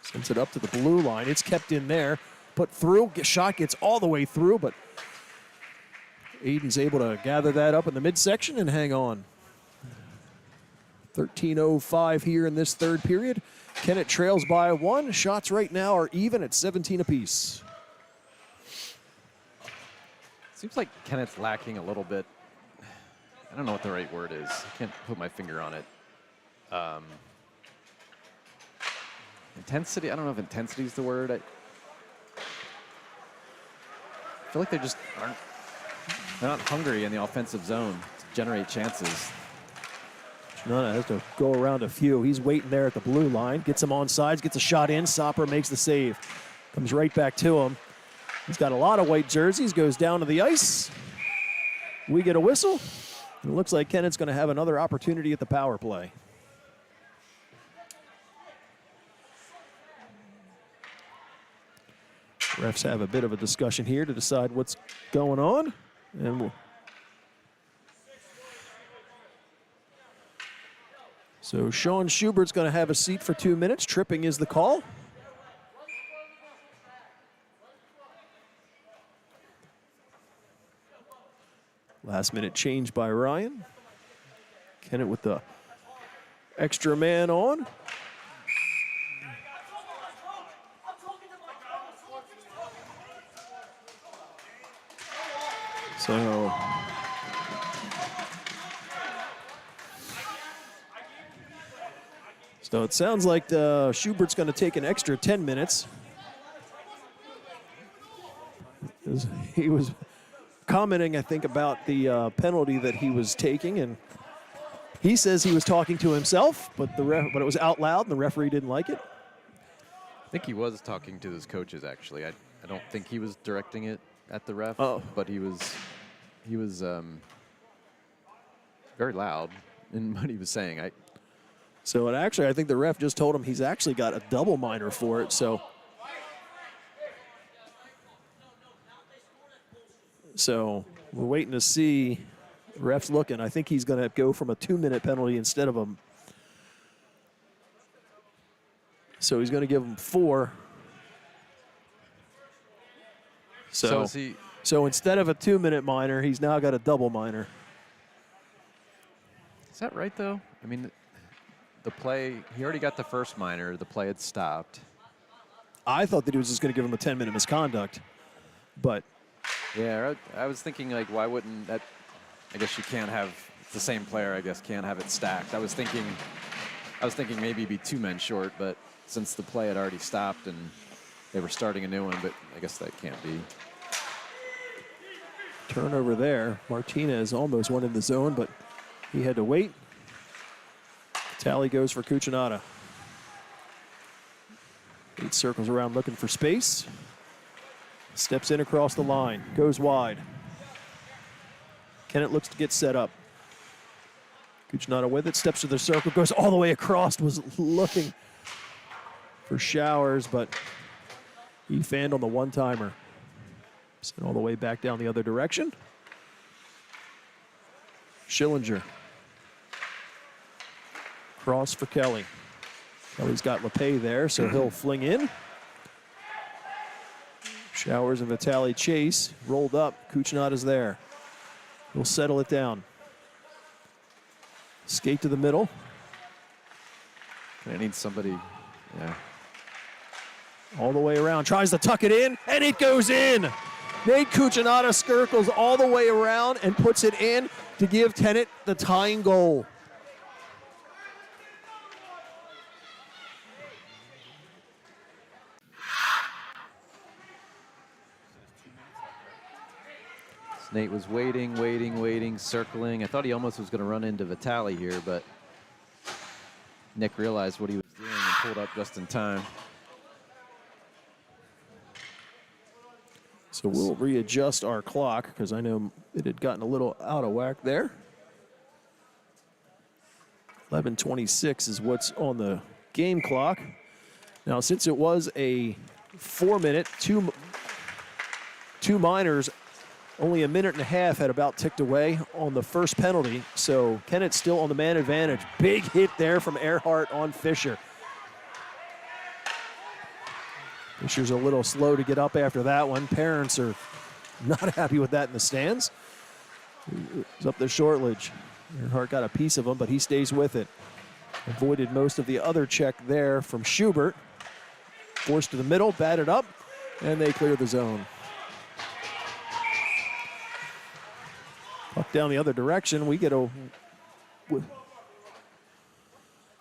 Sends it up to the blue line. It's kept in there. Put through. Shot gets all the way through, but Aiden's able to gather that up in the midsection and hang on. 13:05 here in this third period. Kennett trails by one. Shots right now are even at 17 apiece. Seems like Kennett's lacking a little bit. I don't know what the right word is. I can't put my finger on it. intensity. I don't know if intensity is the word. I feel like they just aren't. They're not hungry in the offensive zone to generate chances. Nana has to go around a few. He's waiting there at the blue line. Gets him on sides, gets a shot in. Sopper makes the save. Comes right back to him. He's got a lot of white jerseys. Goes down to the ice. We get a whistle. It looks like Kennett's going to have another opportunity at the power play. Refs have a bit of a discussion here to decide what's going on. And so Sean Schubert's going to have a seat for 2 minutes. Tripping is the call. Last minute change by Ryan. Kennett with the extra man on. So it sounds like Schubert's going to take an extra 10 minutes. He was commenting, I think, about the penalty that he was taking, and he says he was talking to himself, but it was out loud, and the referee didn't like it. I think he was talking to his coaches, actually. I don't think he was directing it at the ref, but he was very loud in what he was saying. I think the ref just told him he's actually got a double minor for it. So we're waiting to see. The ref's looking. I think he's going to go from a 2-minute penalty instead of a. So he's going to give him 4. So instead of a 2-minute minor, he's now got a double minor. Is that right, though? I mean, the play, he already got the first minor. The play had stopped. I thought that he was just going to give him a 10-minute misconduct, but. Yeah, I was thinking, like, why wouldn't that? I guess you can't have the same player. I guess can't have it stacked. I was thinking maybe be 2 men short, but since the play had already stopped and they were starting a new one, but I guess that can't be. Turnover there. Martinez almost went in the zone, but he had to wait. Tally goes for Cucinotta. 8 circles around looking for space. Steps in across the line. Goes wide. Kennett looks to get set up. Cucinotta with it. Steps to the circle. Goes all the way across. Was looking for Showers, but he fanned on the one-timer. Sent all the way back down the other direction. Schillinger. Cross for Kelly. Kelly's got LePay there, so he'll fling in. Showers and Vitale chase. Rolled up. Cucinotta's there. He'll settle it down. Skate to the middle. I need somebody, yeah. All the way around. Tries to tuck it in, and it goes in. Nate Cucinotta circles all the way around and puts it in to give Kennett the tying goal. Nate was waiting, circling. I thought he almost was going to run into Vitale here, but Nick realized what he was doing and pulled up just in time. So we'll readjust our clock because I know it had gotten a little out of whack there. 11:26 is what's on the game clock. Now, since it was a 4-minute, two minors, only a minute and a half had about ticked away on the first penalty. So Kennett's still on the man advantage. Big hit there from Earhart on Fisher. Fisher's a little slow to get up after that one. Parents are not happy with that in the stands. He's up the shortledge. Earhart got a piece of him, but he stays with it. Avoided most of the other check there from Schubert. Forced to the middle, batted up, and they clear the zone. Puck down the other direction. We get a...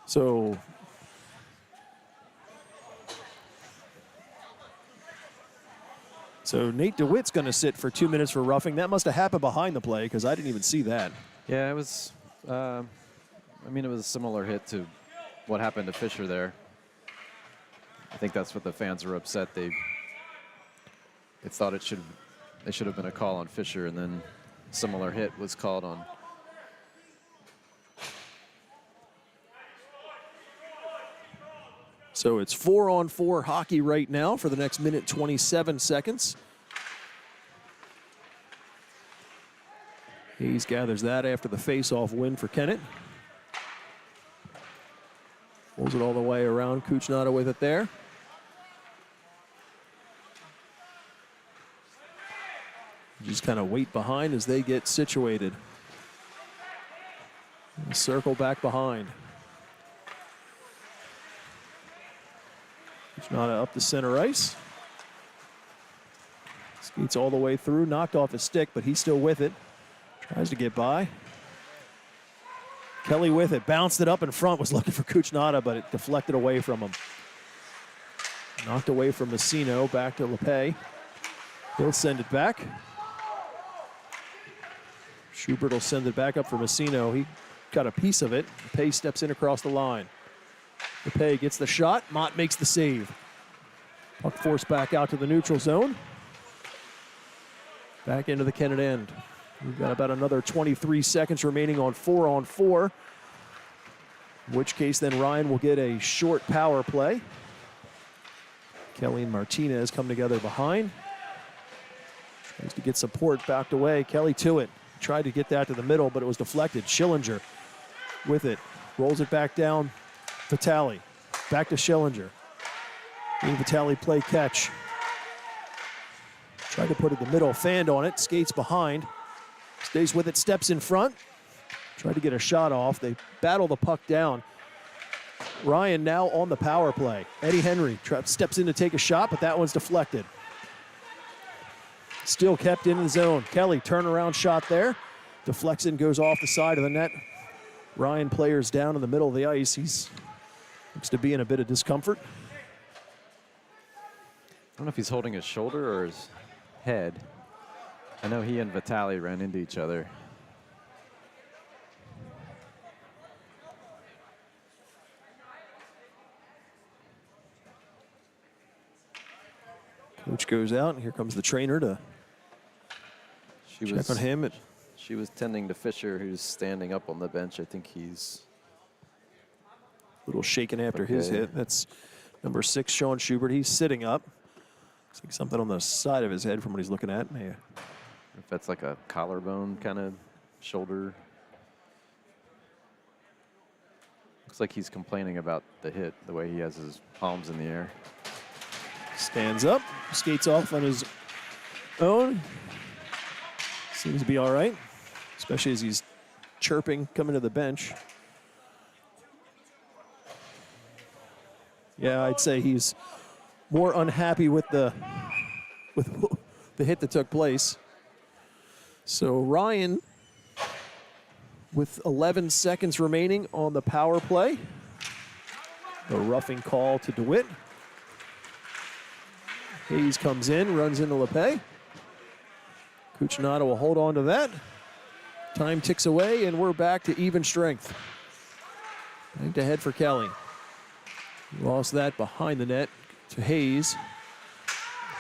So So Nate DeWitt's going to sit for 2 minutes for roughing. That must have happened behind the play because I didn't even see that. Yeah, it was, I mean, it was a similar hit to what happened to Fisher there. I think that's what the fans were upset. They thought it should have been a call on Fisher, and then similar hit was called on. So it's 4-on-4 hockey right now for the next minute 27 seconds. Hayes gathers that after the face-off win for Kennett. Pulls it all the way around. Kuchnada with it there. Just kind of wait behind as they get situated. And circle back behind. Kuchnada up the center ice. Skates all the way through, knocked off his stick, but he's still with it. Tries to get by. Kelly with it, bounced it up in front, was looking for Kuchnada, but it deflected away from him. Knocked away from Messino, back to LePay. He'll send it back. Schubert will send it back up for Messino. He got a piece of it. LePay steps in across the line. LePay gets the shot. Mott makes the save. Puck forced back out to the neutral zone. Back into the Kennett end. We've got about another 23 seconds remaining on 4-on-4. In which case then Ryan will get a short power play. Kelly and Martinez come together behind. Tries to get support backed away. Kelly to it. Tried to get that to the middle, but it was deflected. Schillinger with it. Rolls it back down. Vitale. Back to Schillinger. Vitale play catch. Tried to put it in the middle. Fanned on it. Skates behind. Stays with it. Steps in front. Tried to get a shot off. They battle the puck down. Ryan now on the power play. Eddie Henry steps in to take a shot, but that one's deflected. Still kept in the zone. Kelly, turnaround shot there. Deflects in, goes off the side of the net. Ryan players down in the middle of the ice. He's looks to be in a bit of discomfort. I don't know if he's holding his shoulder or his head. I know he and Vitale ran into each other. Coach goes out, and here comes the trainer to check on him. She was tending to Fisher, who's standing up on the bench. I think he's a little shaken after his hit. That's number 6, Sean Schubert. He's sitting up. Looks like something on the side of his head from what he's looking at. Yeah. If that's like a collarbone kind of shoulder. Looks like he's complaining about the hit, the way he has his palms in the air. Stands up, skates off on his own. Seems to be all right, especially as he's chirping coming to the bench. Yeah, I'd say he's more unhappy with the hit that took place. So Ryan, with 11 seconds remaining on the power play, a roughing call to DeWitt. Hayes comes in, runs into LePay. Kuchnada will hold on to that. Time ticks away, and we're back to even strength. Back to head for Kelly. Lost that behind the net to Hayes.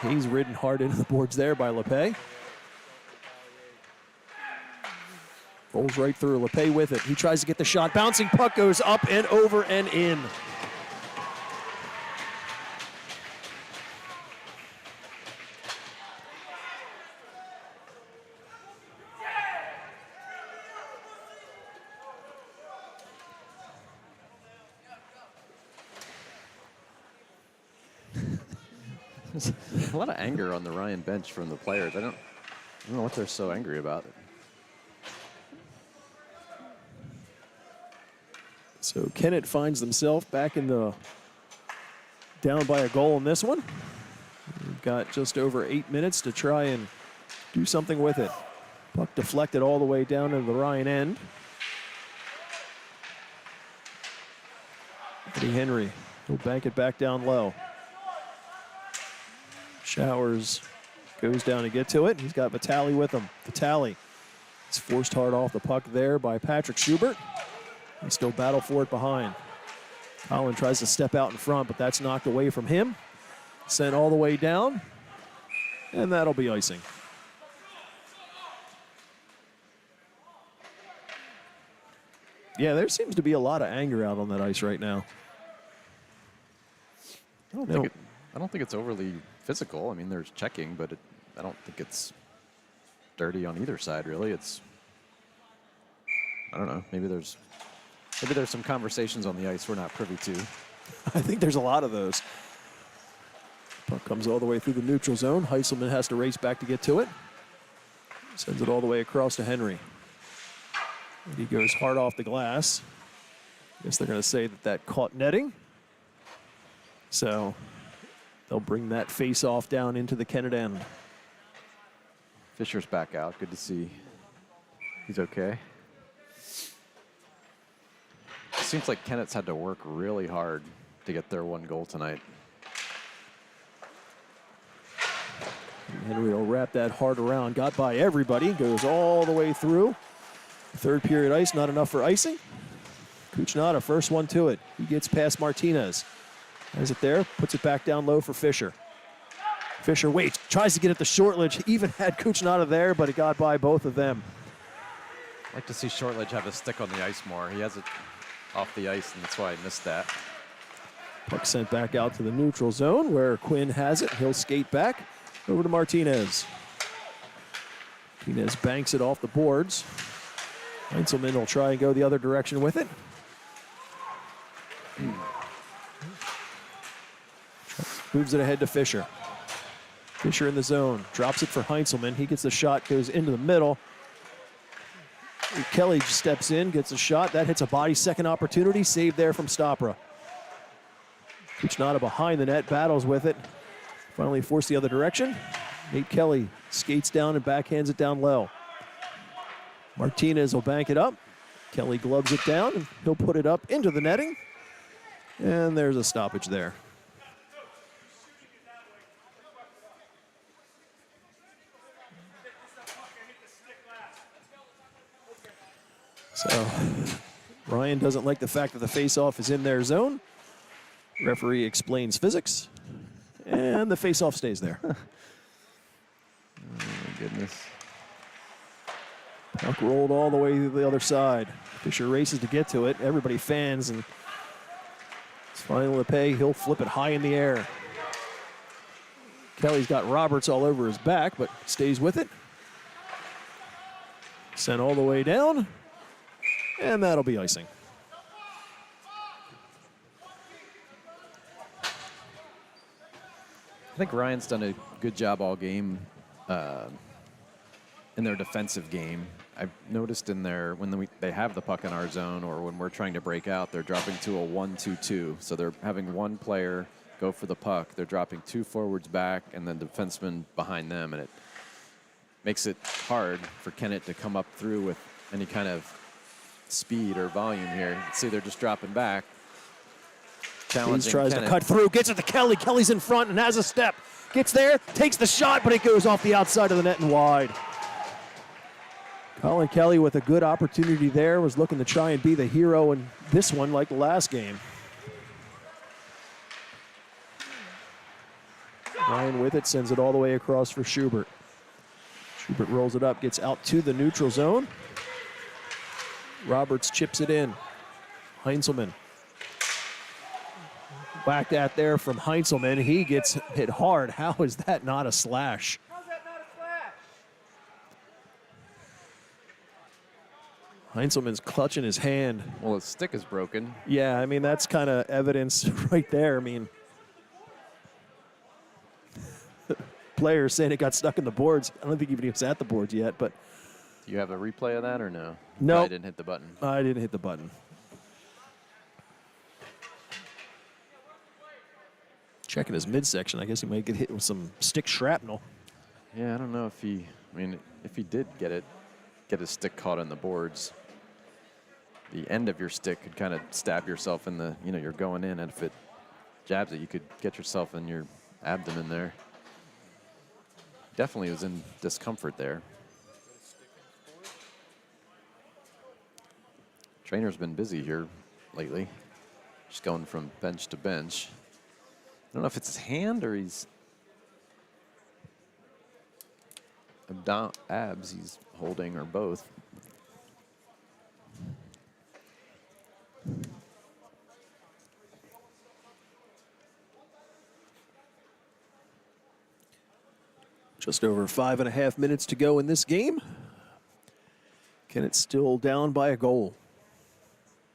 Hayes ridden hard into the boards there by LePay. Rolls right through. LePay with it. He tries to get the shot. Bouncing puck goes up and over and in. There's a lot of anger on the Ryan bench from the players. I don't know what they're so angry about. So Kennett finds themselves back in the down by a goal in this one. We've got just over 8 minutes to try and do something with it. Puck deflected all the way down into the Ryan end. Eddie Henry will bank it back down low. Showers Goes down to get to it. He's got Vitale with him. Vitale is forced hard off the puck there by Patrick Schubert. He still battle for it behind. Colin tries to step out in front, but that's knocked away from him. Sent all the way down, and that'll be icing. Yeah, there seems to be a lot of anger out on that ice right now. I don't think it's overly physical. I mean, there's checking, but I don't think it's dirty on either side, really. I don't know. Maybe there's some conversations on the ice we're not privy to. I think there's a lot of those. Puck comes all the way through the neutral zone. Heisselman has to race back to get to it. Sends it all the way across to Henry. And he goes hard off the glass. I guess they're going to say that caught netting. So they'll bring that face-off down into the Kennett end. Fisher's back out. Good to see he's okay. It seems like Kennett's had to work really hard to get their one goal tonight. Henry will wrap that hard around. Got by everybody. Goes all the way through. Third period ice, not enough for icing. Kuchnada, first one to it. He gets past Martinez. Has it there, puts it back down low for Fisher. Fisher waits, tries to get at the Shortledge. Even had Kuchnada there, but it got by both of them. I'd like to see Shortledge have his stick on the ice more. He has it off the ice, and that's why I missed that. Puck sent back out to the neutral zone where Quinn has it. He'll skate back over to Martinez. Martinez banks it off the boards. Heinzelman will try and go the other direction with it. Moves it ahead to Fisher. Fisher in the zone. Drops it for Heinzelman. He gets the shot, goes into the middle. Kelly steps in, gets a shot. That hits a body, second opportunity. Saved there from Stopra. Kuchnada behind the net, battles with it. Finally forced the other direction. Nate Kelly skates down and backhands it down low. Martinez will bank it up. Kelly gloves it down, and he'll put it up into the netting. And there's a stoppage there. So Ryan doesn't like the fact that the face-off is in their zone. Referee explains physics, and the face-off stays there. Oh, my goodness. Puck rolled all the way to the other side. Fisher races to get to it. Everybody fans, and it's final to pay. He'll flip it high in the air. Kelly's got Roberts all over his back, but stays with it. Sent all the way down, and that'll be icing. I think Ryan's done a good job all game in their defensive game. I've noticed in their they have the puck in our zone, or when we're trying to break out, they're dropping to a 1-2-2. So they're having one player go for the puck. They're dropping two forwards back, and then defensemen behind them, and it makes it hard for Kennett to come up through with any kind of speed or volume here. See, they're just dropping back. Hayes tries to cut through, gets it to Kelly. Kelly's in front and has a step. Gets there, takes the shot, but it goes off the outside of the net and wide. Colin Kelly with a good opportunity there, was looking to try and be the hero in this one like the last game. Ryan with it, sends it all the way across for Schubert. Schubert rolls it up, gets out to the neutral zone. Roberts chips it in. Heinzelman. Whacked at there from Heinzelman. He gets hit hard. How is that not a slash? How's that not a slash? Heinzelman's clutching his hand. Well, his stick is broken. Yeah, I mean, that's kind of evidence right there. I mean, players saying it got stuck in the boards. I don't think even he was at the boards yet, but. Do you have a replay of that or no? No. I didn't hit the button. I didn't hit the button. Checking his midsection. I guess he might get hit with some stick shrapnel. Yeah, I don't know if if he did get his stick caught on the boards, the end of your stick could kind of stab yourself in the, you're going in, and if it jabs it, you could get yourself in your abdomen there. definitely was in discomfort there. Trainer's been busy here lately, just going from bench to bench. I don't know if it's his hand or he's abs he's holding, or both. Just over 5.5 minutes to go in this game. Kennett still down by a goal.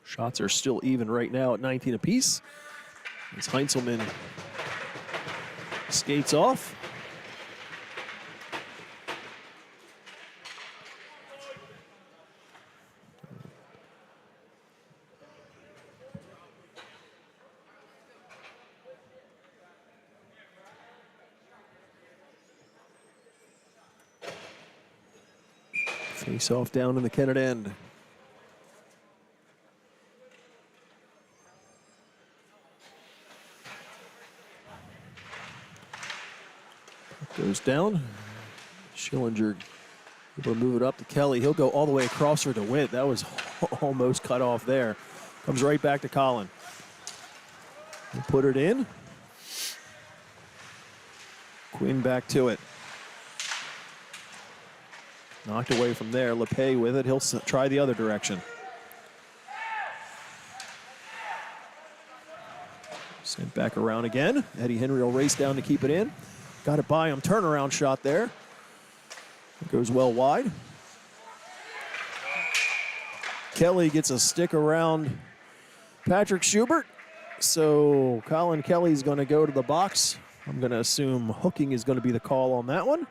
Shots are still even right now at 19 apiece. As Heinzelman skates off. Face off down in the Kennett end. Goes down. Schillinger able to move it up to Kelly. He'll go all the way across her to Witt. That was almost cut off there. Comes right back to Colin. He'll put it in. Quinn back to it. Knocked away from there. LePay with it. He'll try the other direction. Sent back around again. Eddie Henry will race down to keep it in. Got it by him. Turnaround shot there. It goes well wide. Kelly gets a stick around Patrick Schubert. So Colin Kelly's going to go to the box. I'm going to assume hooking is going to be the call on that one.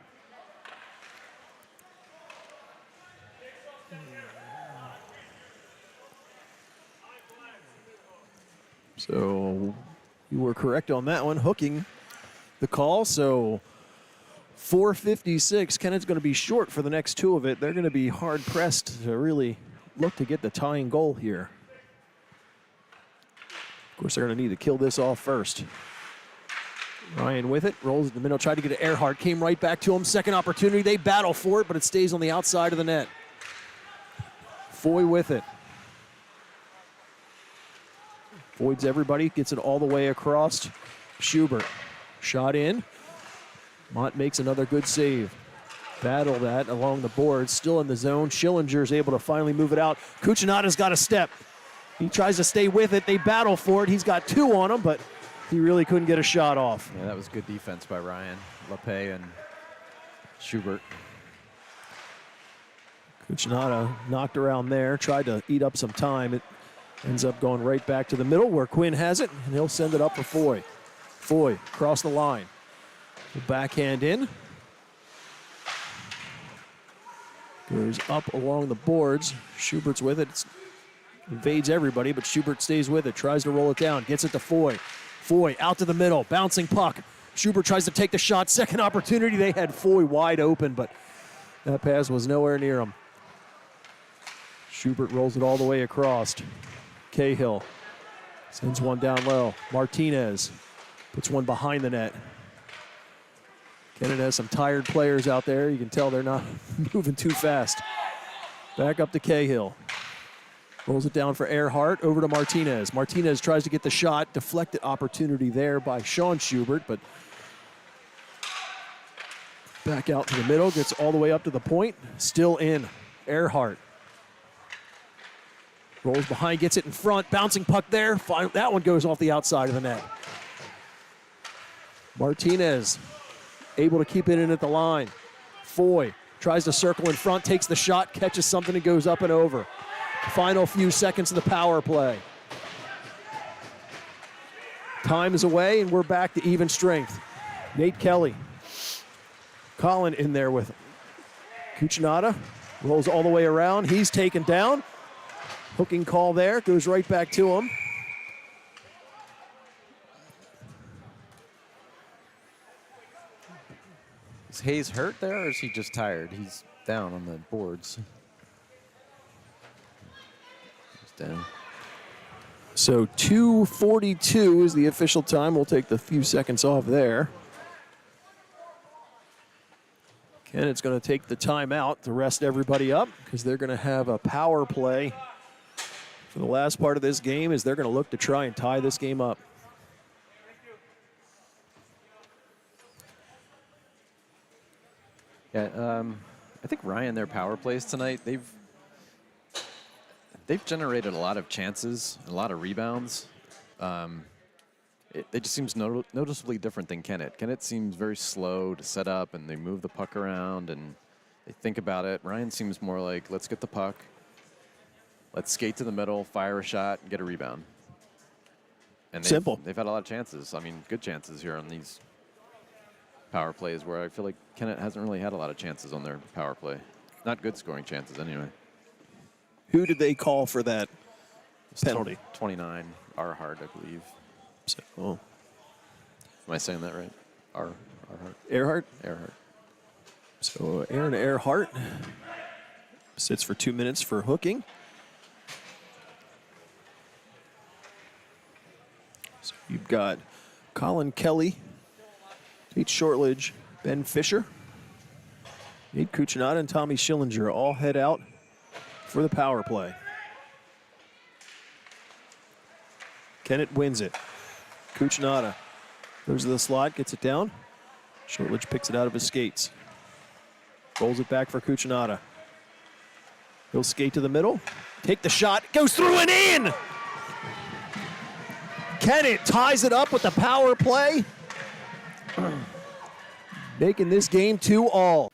So you were correct on that one, hooking the call. So 4:56, Kennett's going to be short for the next two of it. They're going to be hard pressed to really look to get the tying goal here. Of course, they're going to need to kill this off first. Ryan with it, rolls in the middle, tried to get to Earhart, came right back to him. Second opportunity, they battle for it, but it stays on the outside of the net. Foy with it. Voids everybody, gets it all the way across. Schubert, shot in. Mott makes another good save. Battle that along the board, still in the zone. Schillinger's able to finally move it out. Cucinata's got a step. He tries to stay with it. They battle for it. He's got two on him, but he really couldn't get a shot off. Yeah, that was good defense by Ryan, LePay, and Schubert. Cucinata knocked around there, tried to eat up some time. It ends up going right back to the middle where Quinn has it, and he'll send it up for Foy. Foy across the line. The backhand in. Goes up along the boards. Schubert's with it. Evades everybody, but Schubert stays with it. Tries to roll it down. Gets it to Foy. Foy out to the middle. Bouncing puck. Schubert tries to take the shot. Second opportunity. They had Foy wide open, but that pass was nowhere near him. Schubert rolls it all the way across. Cahill sends one down low. Martinez puts one behind the net. Kennett has some tired players out there. You can tell they're not moving too fast. Back up to Cahill. Rolls it down for Earhart, over to Martinez. Martinez tries to get the shot. Deflected opportunity there by Sean Schubert, but back out to the middle. Gets all the way up to the point. Still in. Earhart. Rolls behind, gets it in front. Bouncing puck there. That one goes off the outside of the net. Martinez able to keep it in at the line. Foy tries to circle in front, takes the shot, catches something and goes up and over. Final few seconds of the power play. Time is away, and we're back to even strength. Nate Kelly. Colin in there with Cucinata. Rolls all the way around. He's taken down. Hooking call there. Goes right back to him. Is Hayes hurt there, or is he just tired? He's down on the boards. He's down. So 2:42 is the official time. We'll take the few seconds off there. Kennett's going to take the timeout to rest everybody up because they're going to have a power play for the last part of this game as they're going to look to try and tie this game up. Yeah, I think Ryan, their power plays tonight, they've generated a lot of chances, a lot of rebounds. It just seems noticeably different than Kennett. Kennett seems very slow to set up, and they move the puck around, and they think about it. Ryan seems more like, let's get the puck, let's skate to the middle, fire a shot, and get a rebound. And Simple. They've had a lot of chances. I mean, good chances here on these power plays where I feel like Kennett hasn't really had a lot of chances on their power play. Not good scoring chances anyway. Who did they call for that penalty? 29, Arhart, I believe. Oh. Am I saying that right? Arhart. Earhart? Earhart. So Aaron Earhart sits for 2 minutes for hooking. So you've got Colin Kelly, Tate Shortledge, Ben Fisher, Nate Kuchinata, and Tommy Schillinger all head out for the power play. Kennett wins it. Kuchinata goes to the slot, gets it down. Shortledge picks it out of his skates. Rolls it back for Kuchinata. He'll skate to the middle, take the shot, goes through and in! Kennett ties it up with the power play, making this game 2-all.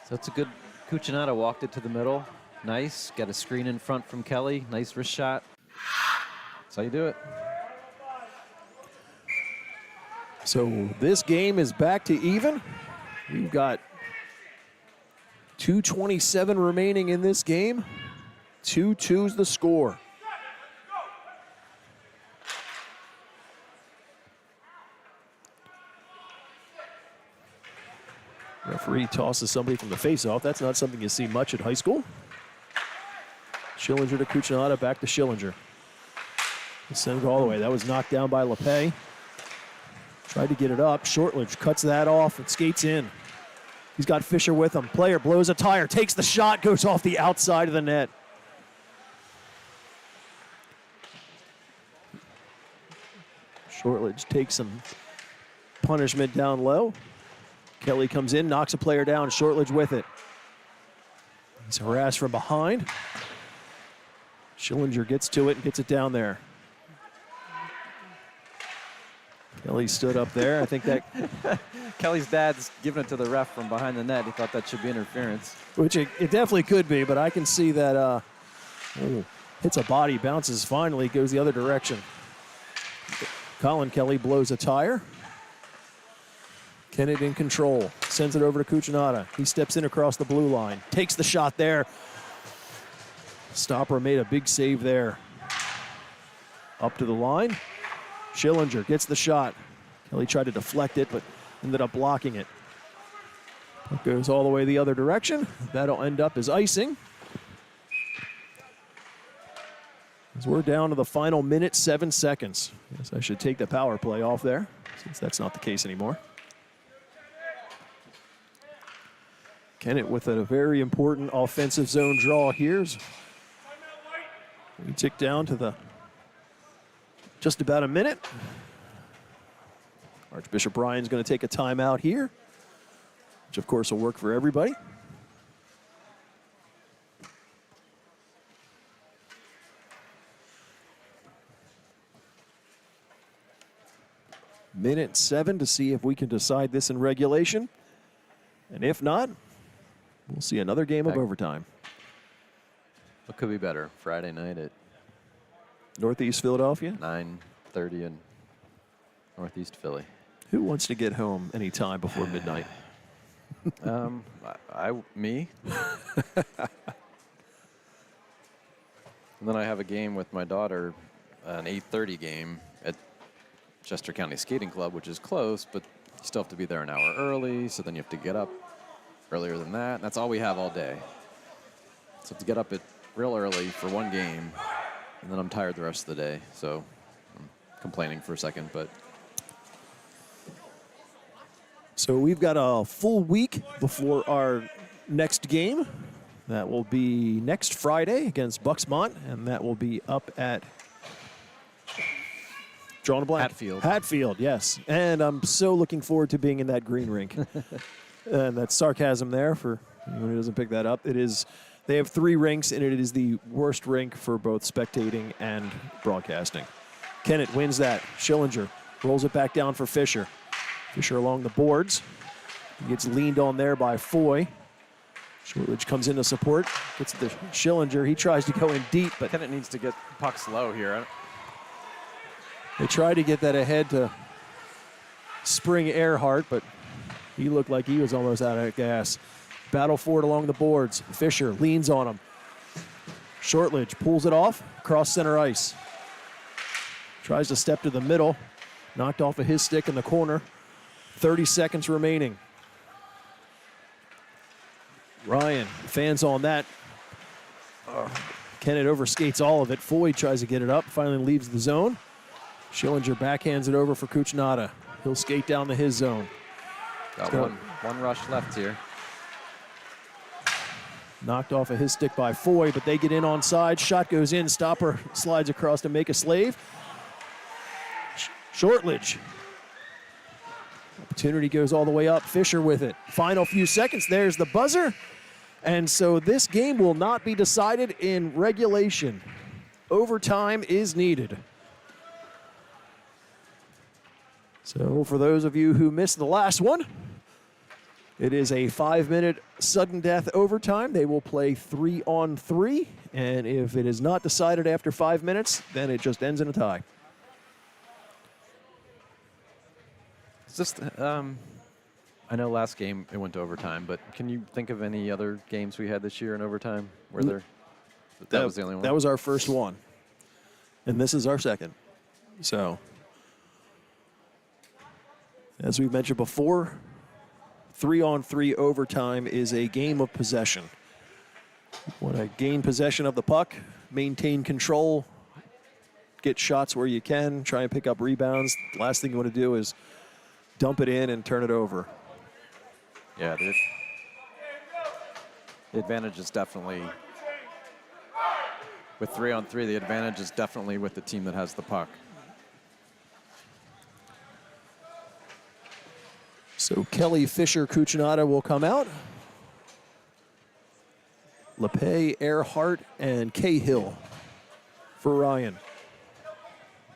So it's a good, Kuchinata walked it to the middle. Nice, got a screen in front from Kelly. Nice wrist shot. That's how you do it. So this game is back to even. We've got 2:27 remaining in this game. 2-2's the score. Referee tosses somebody from the faceoff. That's not something you see much at high school. Schillinger to Kuchinata, back to Schillinger. Send it all the way. That was knocked down by LePay. Tried to get it up. Shortledge cuts that off and skates in. He's got Fisher with him. Player blows a tire, takes the shot, goes off the outside of the net. Shortledge takes some punishment down low. Kelly comes in, knocks a player down, Shortledge with it. He's harassed from behind. Schillinger gets to it and gets it down there. Kelly stood up there. I think that... Kelly's dad's giving it to the ref from behind the net. He thought that should be interference. Which it definitely could be, but I can see that hits a body, bounces finally, goes the other direction. Colin Kelly blows a tire. Kennett in control, sends it over to Kuchinata. He steps in across the blue line, takes the shot there. Stopper made a big save there. Up to the line. Schillinger gets the shot. Kelly tried to deflect it, but ended up blocking it. It goes all the way the other direction. That'll end up as icing. As we're down to the final minute, 7 seconds. Guess I should take the power play off there, since that's not the case anymore. Kennett with a very important offensive zone draw here. We tick down to the just about a minute. Archbishop Ryan's going to take a timeout here, which of course will work for everybody. Minute 7 to see if we can decide this in regulation. And if not, we'll see another game of overtime. What could be better? Friday night at Northeast Philadelphia. 9:30 in Northeast Philly. Who wants to get home any time before midnight? Me. And then I have a game with my daughter, an 8:30 game at Chester County Skating Club, which is close, but you still have to be there an hour early, so then you have to get up earlier than that. And that's all we have all day. So I have to get up real early for one game, and then I'm tired the rest of the day. So I'm complaining for a second, but So we've got a full week before our next game. That will be next Friday against Bucksmont, and that will be up at drawing a blank. Hatfield, yes. And I'm so looking forward to being in that green rink. And that's sarcasm there for anyone who doesn't pick that up. They have 3 rinks, and it is the worst rink for both spectating and broadcasting. Kennett wins that. Schillinger rolls it back down for Fisher. Fisher along the boards. He gets leaned on there by Foy. Shortridge comes in to support. Gets the Schillinger. He tries to go in deep, but Kennett needs to get pucks low here. they try to get that ahead to Spring Earhart, but he looked like he was almost out of gas. Battle for it along the boards. Fisher leans on him. Shortridge pulls it off across center ice. Tries to step to the middle. Knocked off of his stick in the corner. 30 seconds remaining. Ryan, fans on that. Kennett overskates all of it. Foy tries to get it up, finally leaves the zone. Schillinger backhands it over for Cucinotta. He'll skate down to his zone. Got one rush left here. Knocked off of his stick by Foy, but they get in onside. Shot goes in. Stopper slides across to make a slave. Shortridge. Opportunity goes all the way up. Fisher with it. Final few seconds. There's the buzzer. And so this game will not be decided in regulation. Overtime is needed. So for those of you who missed the last one, it is a 5-minute sudden death overtime. They will play 3-on-3. And if it is not decided after 5 minutes, then it just ends in a tie. Just, I know last game it went to overtime, but can you think of any other games we had this year in overtime where that was the only one? That was our first one, and this is our second. So, as we mentioned before, 3-on-3 overtime is a game of possession. You want to gain possession of the puck, maintain control, get shots where you can, try and pick up rebounds. The last thing you want to do is dump it in and turn it over. Yeah, the advantage is definitely, with 3-on-3, the advantage is definitely with the team that has the puck. So Kelly, Fisher, Cucinotta will come out. LePay, Earhart, and Cahill for Ryan.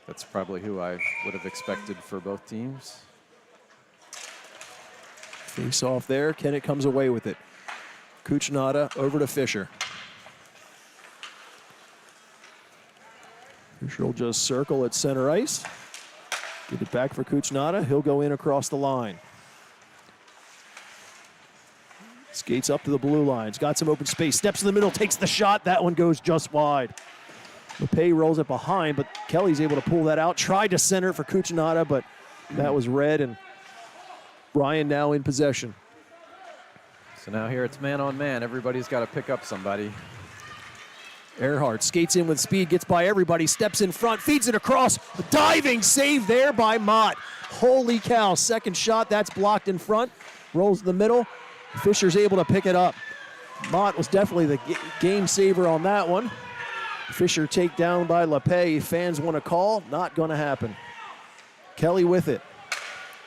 That's probably who I would have expected for both teams. Face off there. Kennett comes away with it. Cucinotta over to Fisher. Fisher will just circle at center ice. Get it back for Cucinotta. He'll go in across the line. Skates up to the blue lines. Got some open space. Steps in the middle. Takes the shot. That one goes just wide. LePay rolls it behind, but Kelly's able to pull that out. Tried to center it for Cucinotta, but that was red, and Ryan now in possession. So now here it's man on man. Everybody's got to pick up somebody. Earhart skates in with speed, gets by everybody, steps in front, feeds it across. A diving save there by Mott. Holy cow, second shot, that's blocked in front. Rolls in the middle. Fisher's able to pick it up. Mott was definitely the game saver on that one. Fisher takedown by LePay. Fans want to call, not going to happen. Kelly with it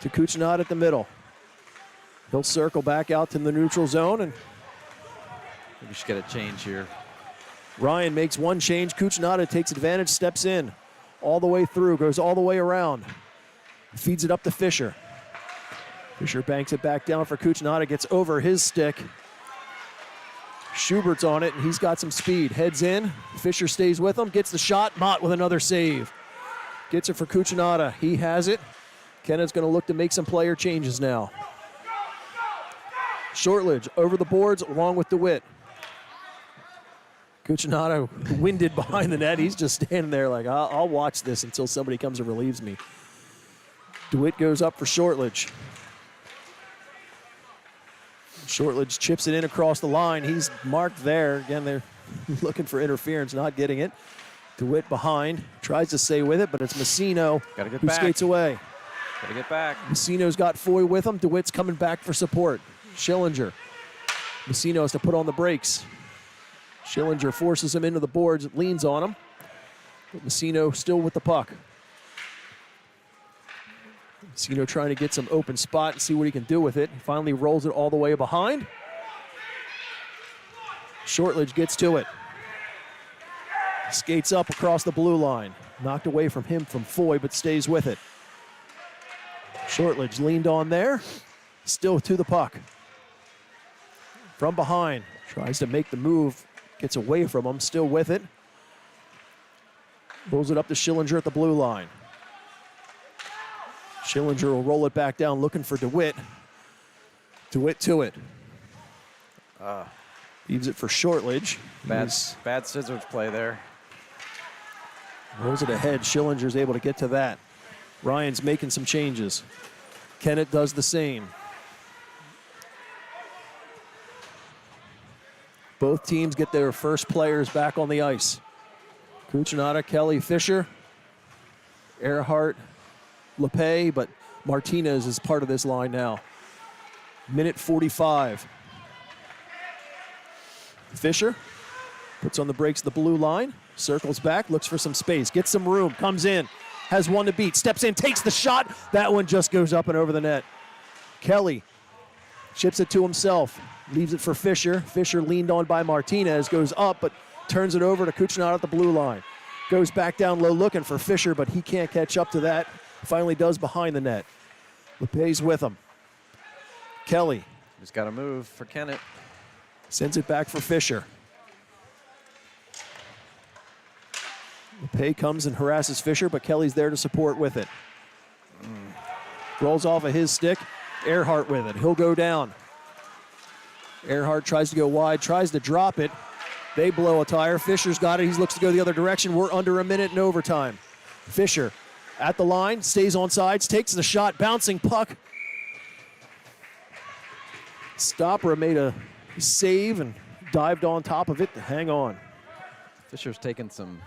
to Cucinotta at the middle. He'll circle back out to the neutral zone, and We should get a change here. Ryan makes one change. Cucinotta takes advantage, steps in all the way through, goes all the way around. Feeds it up to Fisher. Fisher banks it back down for Cucinotta, gets over his stick. Schubert's on it, and he's got some speed. Heads in. Fisher stays with him, gets the shot. Mott with another save. Gets it for Cucinotta. He has it. Kennett's going to look to make some player changes now. Shortridge over the boards along with DeWitt. Cucinotta winded behind the net. He's just standing there like, I'll watch this until somebody comes and relieves me. DeWitt goes up for Shortridge. Shortridge chips it in across the line. He's marked there. Again, they're looking for interference, not getting it. DeWitt behind, tries to stay with it, but it's Messino who skates away. Got to get back. Messino's got Foy with him. DeWitt's coming back for support. Schillinger. Messino has to put on the brakes. Schillinger forces him into the boards, leans on him. But Messino still with the puck. Messino trying to get some open spot and see what he can do with it. He finally rolls it all the way behind. Shortledge gets to it. Skates up across the blue line. Knocked away from him from Foy, but stays with it. Shortledge leaned on there. Still to the puck. From behind. Tries to make the move. Gets away from him. Still with it. Rolls it up to Schillinger at the blue line. Schillinger will roll it back down, looking for DeWitt. DeWitt to it. Leaves it for Shortledge. Bad scissors play there. Rolls it ahead. Schillinger's able to get to that. Ryan's making some changes. Kennett does the same. Both teams get their first players back on the ice. Cucinotta, Kelly, Fisher, Earhart, LePay, but Martinez is part of this line now. Minute 45. Fisher puts on the brakes the blue line, circles back, looks for some space, gets some room, comes in, has one to beat, steps in, takes the shot. That one just goes up and over the net. Kelly chips it to himself, leaves it for Fisher. Fisher leaned on by Martinez, goes up, but turns it over to Cucinotta at the blue line. Goes back down low looking for Fisher, but he can't catch up to that. Finally does behind the net. LePay's with him. Kelly. He's got to move for Kennett. Sends it back for Fisher. LePay comes and harasses Fisher, but Kelly's there to support with it. Rolls off of his stick. Earhart with it. He'll go down. Earhart tries to go wide, tries to drop it. They blow a tire. Fisher's got it. He looks to go the other direction. We're under a minute in overtime. Fisher at the line, stays on sides, takes the shot, bouncing puck. Stopper made a save and dived on top of it to hang on. Fisher's taking some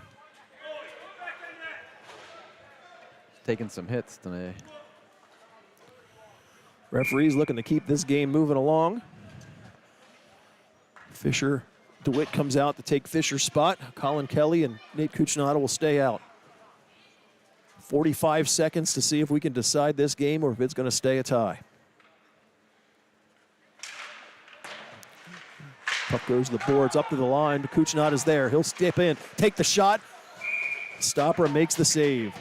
hits today. Referee's looking to keep this game moving along. Fisher, DeWitt comes out to take Fisher's spot. Colin Kelly and Nate Cucinotta will stay out. 45 seconds to see if we can decide this game or if it's going to stay a tie. Puck goes to the boards, up to the line. Cucinotta's there. He'll step in, take the shot. Stopper makes the save.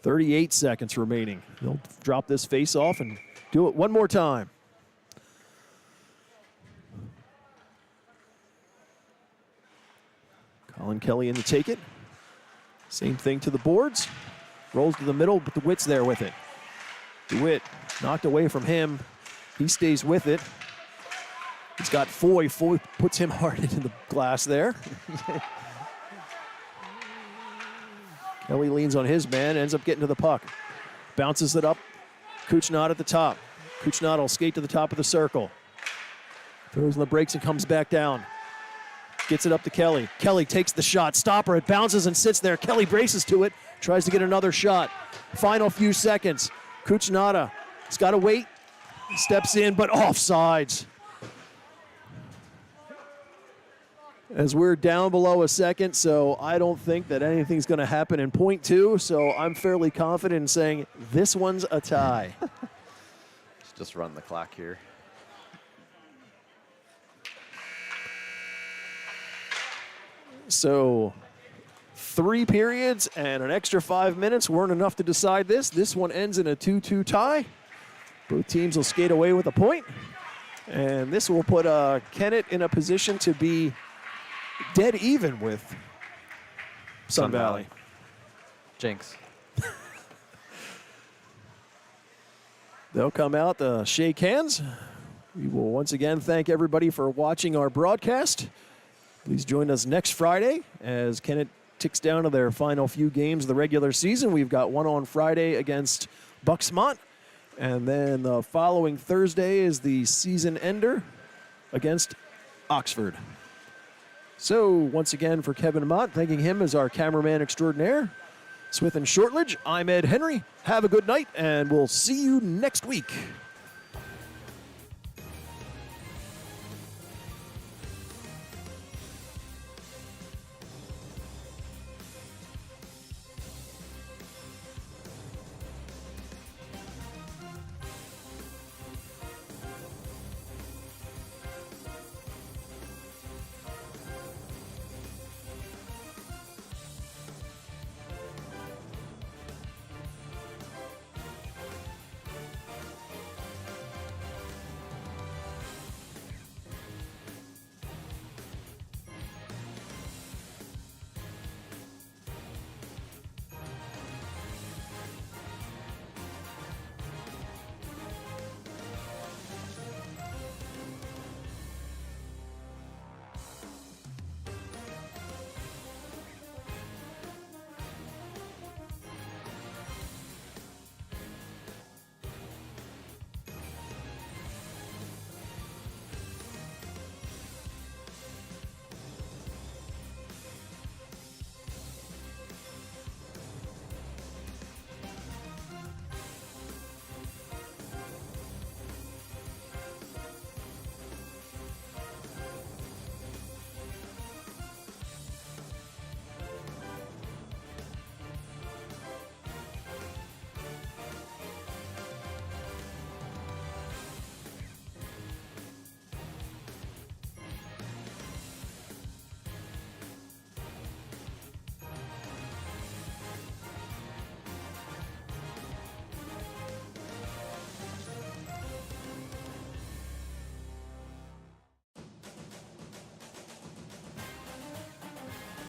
.38 seconds remaining. He'll drop this face off and do it one more time. Colin Kelly in to take it. Same thing to the boards. Rolls to the middle, but DeWitt's there with it. DeWitt knocked away from him. He stays with it. He's got Foy. Foy puts him hard into the glass there. Kelly leans on his man, ends up getting to the puck. Bounces it up. Cucinotta at the top. Cucinotta will skate to the top of the circle. Throws on the brakes and comes back down. Gets it up to Kelly. Kelly takes the shot. Stopper, it bounces and sits there. Kelly braces to it. Tries to get another shot. Final few seconds. Cucinotta has got to wait. Steps in, but offsides. As we're down below a second, so I don't think that anything's going to happen in point two, so I'm fairly confident in saying this one's a tie. Let's just run the clock here. So 3 periods and an extra 5 minutes weren't enough to decide this. This one ends in a 2-2 tie. Both teams will skate away with a point. And this will put Kennett in a position to be dead even with Sun Valley. Jinx. They'll come out to shake hands. We will once again thank everybody for watching our broadcast. Please join us next Friday as Kennett ticks down to their final few games of the regular season. We've got one on Friday against Bucksmont. And then the following Thursday is the season ender against Oxford. So once again for Kevin Mott, thanking him as our cameraman extraordinaire. Smith and Shortledge, I'm Ed Henry. Have a good night, and we'll see you next week.